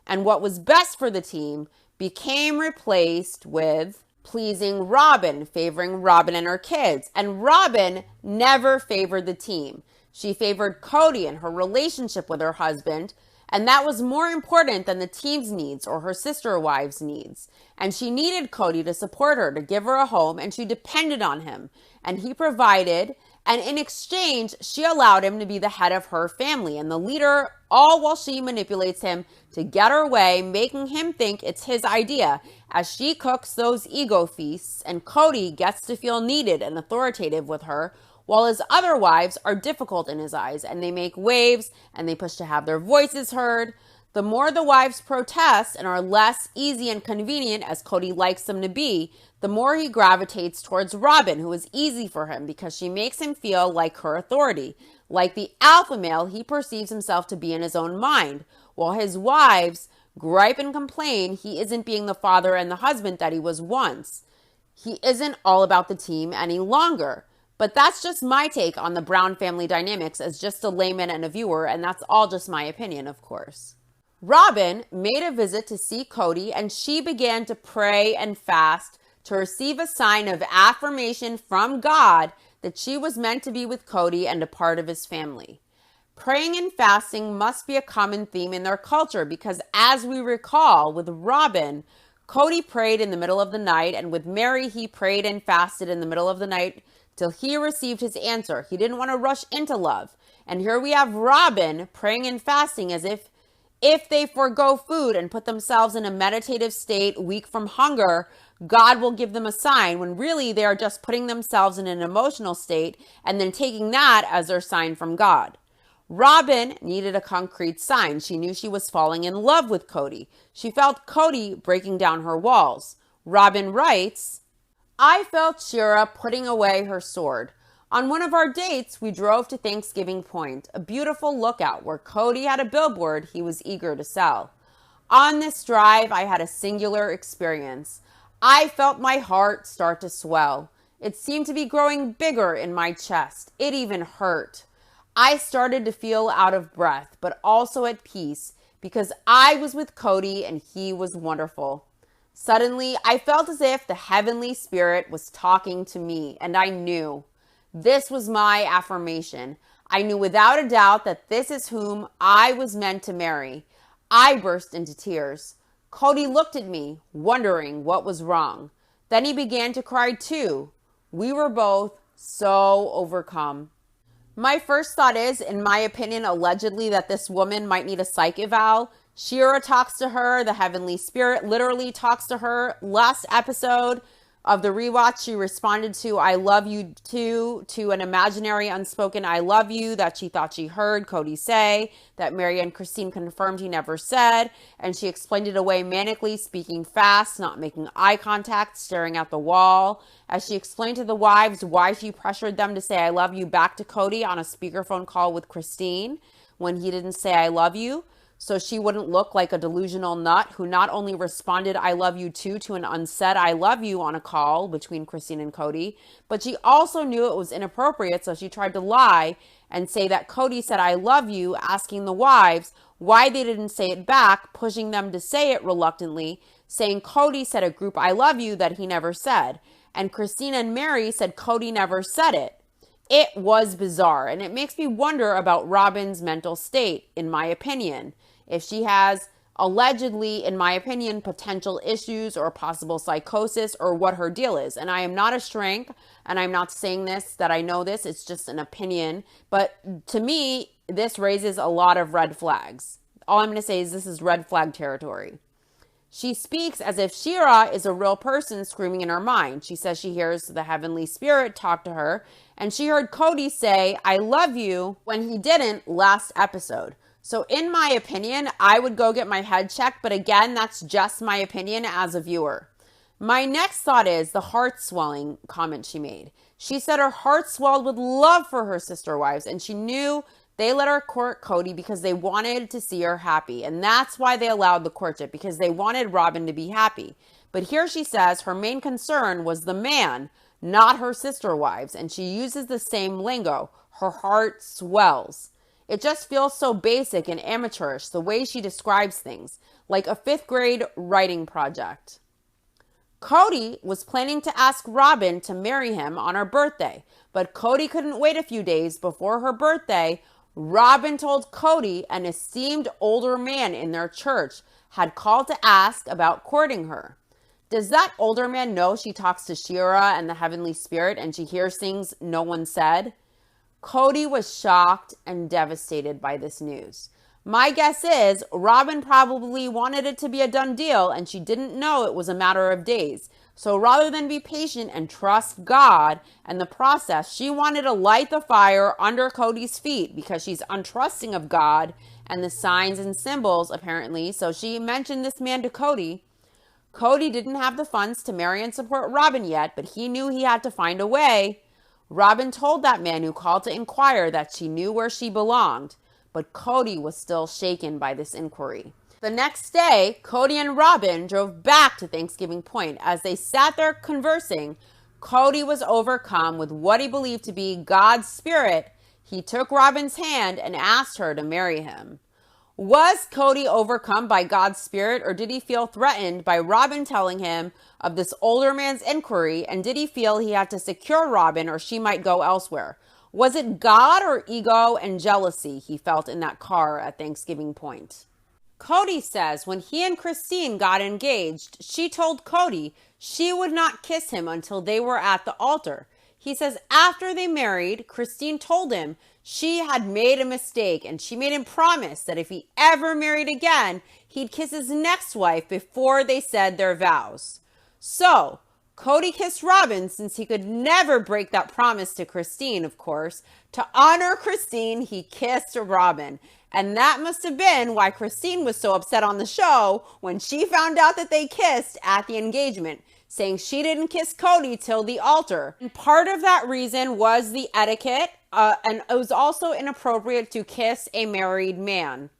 And what was best for the team became replaced with pleasing Robin, favoring Robin and her kids. And Robin never favored the team. She favored Cody and her relationship with her husband, and that was more important than the team's needs or her sister wives' needs. And she needed Cody to support her, to give her a home, and she depended on him. And he provided, and in exchange, she allowed him to be the head of her family and the leader, all while she manipulates him to get her way, making him think it's his idea as she cooks those ego feasts, and Cody gets to feel needed and authoritative with her, while his other wives are difficult in his eyes, and they make waves, and they push to have their voices heard. The more the wives protest and are less easy and convenient as Cody likes them to be, the more he gravitates towards Robin, who is easy for him because she makes him feel like her authority, like the alpha male he perceives himself to be in his own mind, while his wives gripe and complain he isn't being the father and the husband that he was once. He isn't all about the team any longer. But that's just my take on the Brown family dynamics as just a layman and a viewer, and that's all just my opinion, of course. Robin made a visit to see Cody, and she began to pray and fast to receive a sign of affirmation from God that she was meant to be with Cody and a part of his family. Praying and fasting must be a common theme in their culture because, as we recall, with Robin, Cody prayed in the middle of the night, and with Mary, he prayed and fasted in the middle of the night till he received his answer. He didn't want to rush into love. And here we have Robin praying and fasting as if they forego food and put themselves in a meditative state, weak from hunger, God will give them a sign, when really they are just putting themselves in an emotional state and then taking that as their sign from God. Robin needed a concrete sign. She knew she was falling in love with Cody. She felt Cody breaking down her walls. Robin writes, I felt Shira putting away her sword. On one of our dates, we drove to Thanksgiving Point, a beautiful lookout where Cody had a billboard he was eager to sell. On this drive, I had a singular experience. I felt my heart start to swell. It seemed to be growing bigger in my chest. It even hurt. I started to feel out of breath, but also at peace because I was with Cody and he was wonderful. Suddenly, I felt as if the heavenly spirit was talking to me, and I knew. This was my affirmation. I knew without a doubt that this is whom I was meant to marry. I burst into tears. Cody looked at me, wondering what was wrong. Then he began to cry too. We were both so overcome. My first thought is, in my opinion, allegedly that this woman might need a psych eval. Shira talks to her. The heavenly spirit literally talks to her. Last episode of the rewatch, she responded to I love you too, to an imaginary unspoken I love you that she thought she heard Cody say, that Mary and Christine confirmed he never said, and she explained it away manically, speaking fast, not making eye contact, staring at the wall. As she explained to the wives why she pressured them to say I love you back to Cody on a speakerphone call with Christine when he didn't say I love you, so she wouldn't look like a delusional nut who not only responded I love you too to an unsaid I love you on a call between Christine and Cody, but she also knew it was inappropriate, so she tried to lie and say that Cody said I love you, asking the wives why they didn't say it back, pushing them to say it reluctantly, saying Cody said a group I love you that he never said, and Christine and Mary said Cody never said it. It was bizarre, and it makes me wonder about Robin's mental state, in my opinion. If she has, allegedly, in my opinion, potential issues or possible psychosis, or what her deal is. And I am not a shrink, and I'm not saying this, that I know this, it's just an opinion. But to me, this raises a lot of red flags. All I'm going to say is this is red flag territory. She speaks as if Shira is a real person screaming in her mind. She says she hears the heavenly spirit talk to her, and she heard Cody say, I love you, when he didn't last episode. So in my opinion, I would go get my head checked, but again, that's just my opinion as a viewer. My next thought is the heart swelling comment she made. She said her heart swelled with love for her sister wives, and she knew they let her court Cody because they wanted to see her happy. And that's why they allowed the courtship, because they wanted Robin to be happy. But here she says her main concern was the man, not her sister wives. And she uses the same lingo. Her heart swells. It just feels so basic and amateurish, the way she describes things, like a 5th grade writing project. Cody was planning to ask Robin to marry him on her birthday, but Cody couldn't wait a few days before her birthday. Robin told Cody an esteemed older man in their church had called to ask about courting her. Does that older man know she talks to Shira and the heavenly spirit and she hears things no one said? Cody was shocked and devastated by this news. My guess is Robin probably wanted it to be a done deal and she didn't know it was a matter of days. So rather than be patient and trust God and the process, she wanted to light the fire under Cody's feet because she's untrusting of God and the signs and symbols apparently. So she mentioned this man to Cody. Cody didn't have the funds to marry and support Robin yet, but he knew he had to find a way. Robin told that man who called to inquire that she knew where she belonged, but Cody was still shaken by this inquiry. The next day, Cody and Robin drove back to Thanksgiving Point. As they sat there conversing, Cody was overcome with what he believed to be God's spirit. He took Robin's hand and asked her to marry him. Was Cody overcome by God's spirit, or did he feel threatened by Robin telling him of this older man's inquiry, and did he feel he had to secure Robin or she might go elsewhere? Was it God or ego and jealousy he felt in that car at Thanksgiving Point? Cody says when he and Christine got engaged, she told Cody she would not kiss him until they were at the altar. He says after they married, Christine told him she had made a mistake and she made him promise that if he ever married again, he'd kiss his next wife before they said their vows. So, Cody kissed Robin since he could never break that promise to Christine, of course. To honor Christine, he kissed Robin. And that must have been why Christine was so upset on the show when she found out that they kissed at the engagement, saying she didn't kiss Cody till the altar. And part of that reason was the etiquette, and it was also inappropriate to kiss a married man.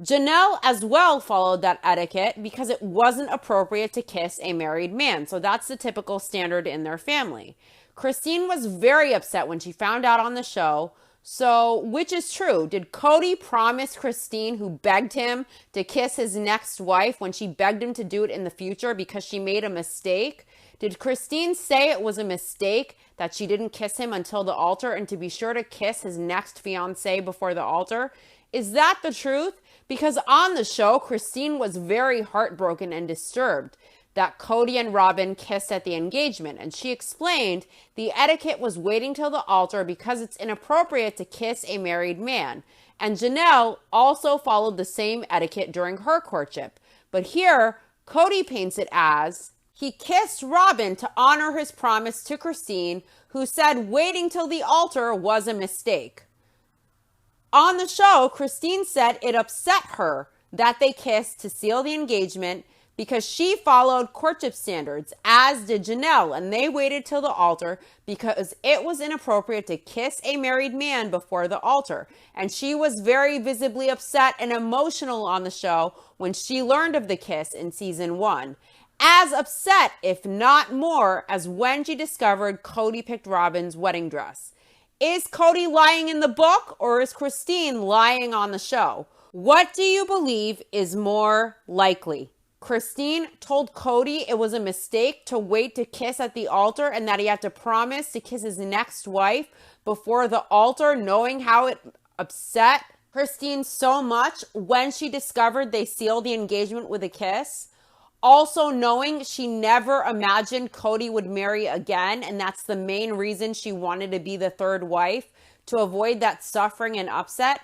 Janelle as well followed that etiquette because it wasn't appropriate to kiss a married man. So that's the typical standard in their family. Christine was very upset when she found out on the show. So, which is true? Did Cody promise Christine, who begged him to kiss his next wife when she begged him to do it in the future because she made a mistake? Did Christine say it was a mistake that she didn't kiss him until the altar and to be sure to kiss his next fiance before the altar? Is that the truth? Because on the show, Christine was very heartbroken and disturbed that Cody and Robin kissed at the engagement. And she explained the etiquette was waiting till the altar because it's inappropriate to kiss a married man. And Janelle also followed the same etiquette during her courtship. But here, Cody paints it as he kissed Robin to honor his promise to Christine, who said waiting till the altar was a mistake. On the show, Christine said it upset her that they kissed to seal the engagement because she followed courtship standards, as did Janelle, and they waited till the altar because it was inappropriate to kiss a married man before the altar. And she was very visibly upset and emotional on the show when she learned of the kiss in season 1. As upset, if not more, as when she discovered Cody picked Robin's wedding dress. Is Cody lying in the book or is Christine lying on the show? What do you believe is more likely? Christine told Cody it was a mistake to wait to kiss at the altar and that he had to promise to kiss his next wife before the altar, knowing how it upset Christine so much when she discovered they sealed the engagement with a kiss. Also knowing she never imagined Cody would marry again, and that's the main reason she wanted to be the third wife, to avoid that suffering and upset.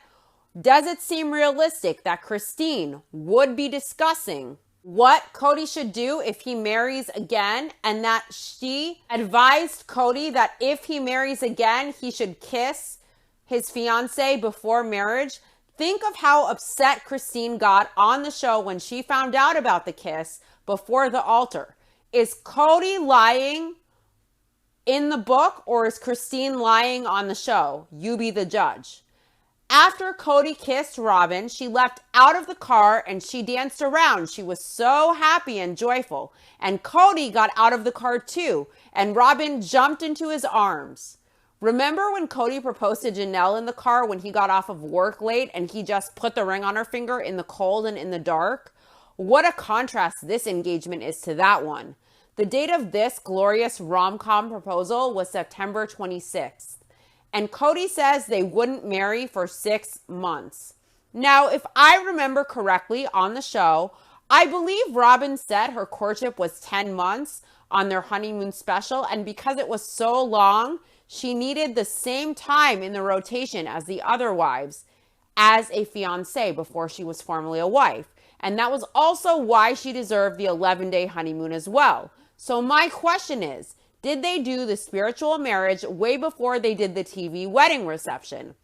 Does it seem realistic that Christine would be discussing what Cody should do if he marries again, and that she advised Cody that if he marries again, he should kiss his fiance before marriage? Think of how upset Christine got on the show when she found out about the kiss before the altar. Is Cody lying in the book or is Christine lying on the show? You be the judge. After Cody kissed Robin, she left out of the car and she danced around. She was so happy and joyful. And Cody got out of the car too, and Robin jumped into his arms. Remember when Cody proposed to Janelle in the car when he got off of work late and he just put the ring on her finger in the cold and in the dark? What a contrast this engagement is to that one. The date of this glorious rom-com proposal was September 26th. And Cody says they wouldn't marry for 6 months. Now, if I remember correctly on the show, I believe Robin said her courtship was 10 months on their honeymoon special. And because it was so long, she needed the same time in the rotation as the other wives as a fiancé before she was formally a wife. And that was also why she deserved the 11-day honeymoon as well. So my question is, did they do the spiritual marriage way before they did the TV wedding reception?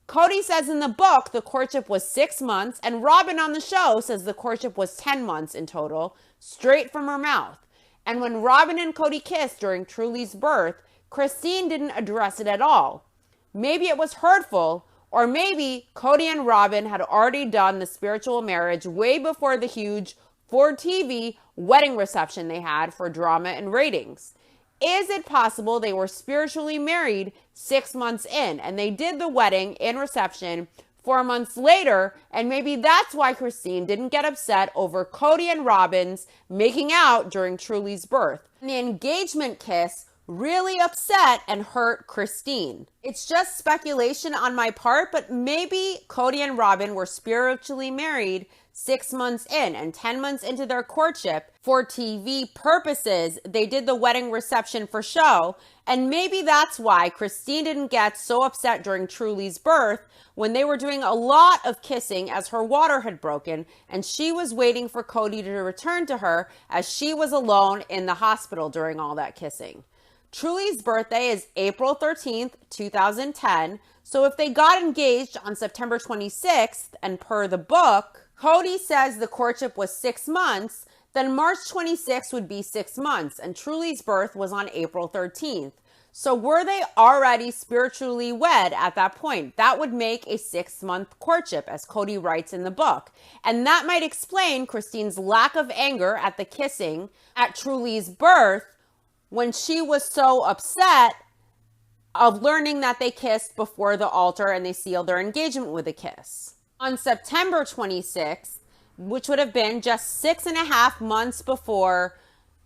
Cody says in the book the courtship was 6 months, and Robin on the show says the courtship was 10 months in total, straight from her mouth. And when Robin and Cody kissed during Truly's birth, Christine didn't address it at all. Maybe it was hurtful, or maybe Cody and Robin had already done the spiritual marriage way before the huge for TV wedding reception they had for drama and ratings. Is it possible they were spiritually married 6 months in and they did the wedding and reception 4 months later, and maybe that's why Christine didn't get upset over Cody and Robin's making out during Truly's birth? The engagement kiss really upset and hurt Christine. It's just speculation on my part, but maybe Cody and Robin were spiritually married 6 months in, and 10 months into their courtship, for TV purposes, they did the wedding reception for show. And maybe that's why Christine didn't get so upset during Truly's birth when they were doing a lot of kissing as her water had broken, and she was waiting for Cody to return to her as she was alone in the hospital during all that kissing. Truly's birthday is April 13th, 2010. So if they got engaged on September 26th, and per the book, Cody says the courtship was 6 months, then March 26th would be 6 months, and Truly's birth was on April 13th. So were they already spiritually wed at that point? That would make a 6-month courtship, as Cody writes in the book. And that might explain Christine's lack of anger at the kissing at Truly's birth when she was so upset of learning that they kissed before the altar and they sealed their engagement with a kiss. On September 26th, which would have been just 6.5 months before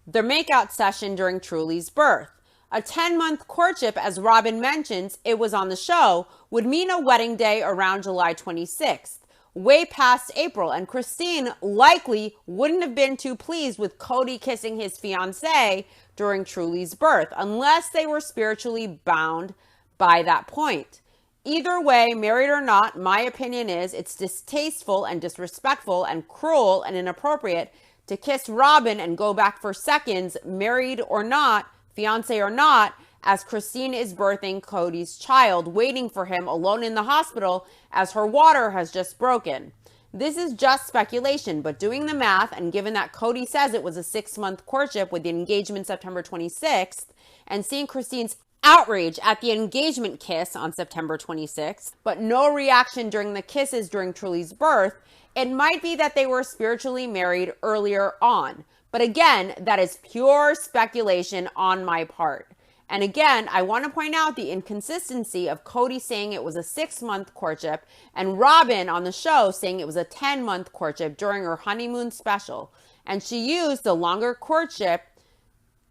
their makeout session during Truly's birth. A 10-month courtship, as Robin mentions, it was on the show, would mean a wedding day around July 26th, way past April, and Christine likely wouldn't have been too pleased with Cody kissing his fiancée during Truly's birth, unless they were spiritually bound by that point. Either way, married or not, my opinion is it's distasteful and disrespectful and cruel and inappropriate to kiss Robin and go back for seconds, married or not, fiance or not, as Christine is birthing Cody's child, waiting for him alone in the hospital as her water has just broken. This is just speculation, but doing the math, and given that Cody says it was a 6-month courtship with the engagement September 26th, and seeing Christine's outrage at the engagement kiss on September 26th, but no reaction during the kisses during Truly's birth, it might be that they were spiritually married earlier on. But again, that is pure speculation on my part. And again, I want to point out the inconsistency of Cody saying it was a 6-month courtship and Robin on the show saying it was a 10-month courtship during her honeymoon special. And she used the longer courtship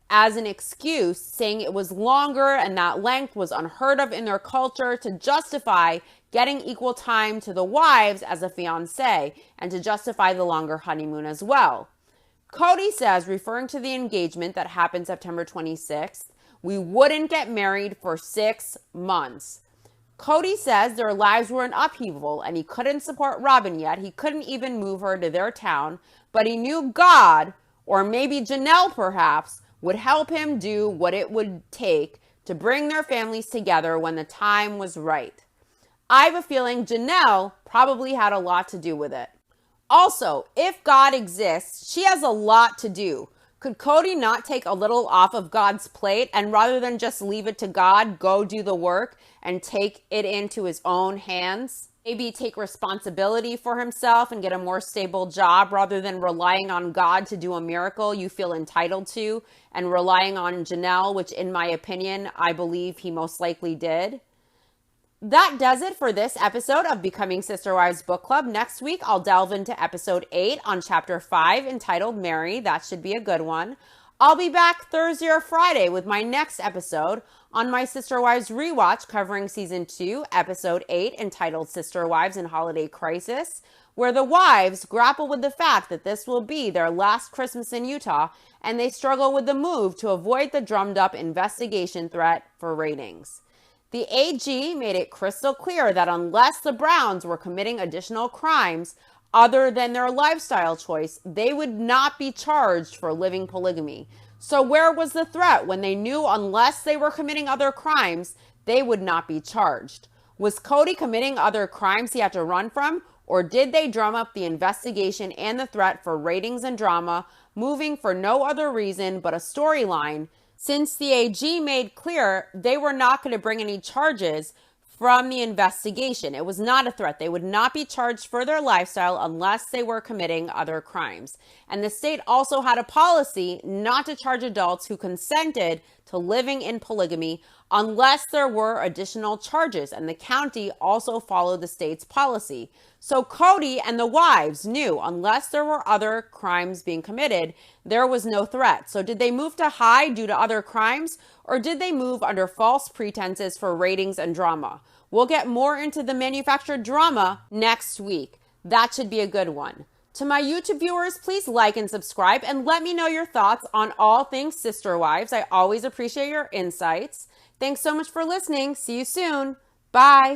as an excuse, saying it was longer and that length was unheard of in their culture to justify getting equal time to the wives as a fiancé and to justify the longer honeymoon as well. Cody says, referring to the engagement that happened September 26th, we wouldn't get married for 6 months. Cody says their lives were in upheaval and he couldn't support Robin yet. He couldn't even move her to their town, but he knew God, or maybe Janelle perhaps, would help him do what it would take to bring their families together when the time was right. I have a feeling Janelle probably had a lot to do with it. Also, if God exists, she has a lot to do. Could Cody not take a little off of God's plate and rather than just leave it to God, go do the work and take it into his own hands? Maybe take responsibility for himself and get a more stable job rather than relying on God to do a miracle you feel entitled to and relying on Janelle, which in my opinion, I believe he most likely did. That does it for this episode of Becoming Sister Wives Book Club. Next week, I'll delve into episode 8 on chapter 5 entitled Mary. That should be a good one. I'll be back Thursday or Friday with my next episode on my Sister Wives rewatch covering season 2, episode 8 entitled Sister Wives in Holiday Crisis, where the wives grapple with the fact that this will be their last Christmas in Utah and they struggle with the move to avoid the drummed up investigation threat for ratings. The AG made it crystal clear that unless the Browns were committing additional crimes other than their lifestyle choice, they would not be charged for living polygamy. So where was the threat when they knew unless they were committing other crimes, they would not be charged? Was Cody committing other crimes he had to run from? Or did they drum up the investigation and the threat for ratings and drama, moving for no other reason but a storyline, since the AG made clear they were not going to bring any charges from the investigation? It was not a threat. They would not be charged for their lifestyle unless they were committing other crimes. And the state also had a policy not to charge adults who consented to living in polygamy unless there were additional charges, and the county also followed the state's policy. So Cody and the wives knew unless there were other crimes being committed, there was no threat. So did they move to hide due to other crimes, or did they move under false pretenses for ratings and drama? We'll get more into the manufactured drama next week. That should be a good one. To my YouTube viewers, please like and subscribe and let me know your thoughts on all things Sister Wives. I always appreciate your insights. Thanks so much for listening. See you soon. Bye.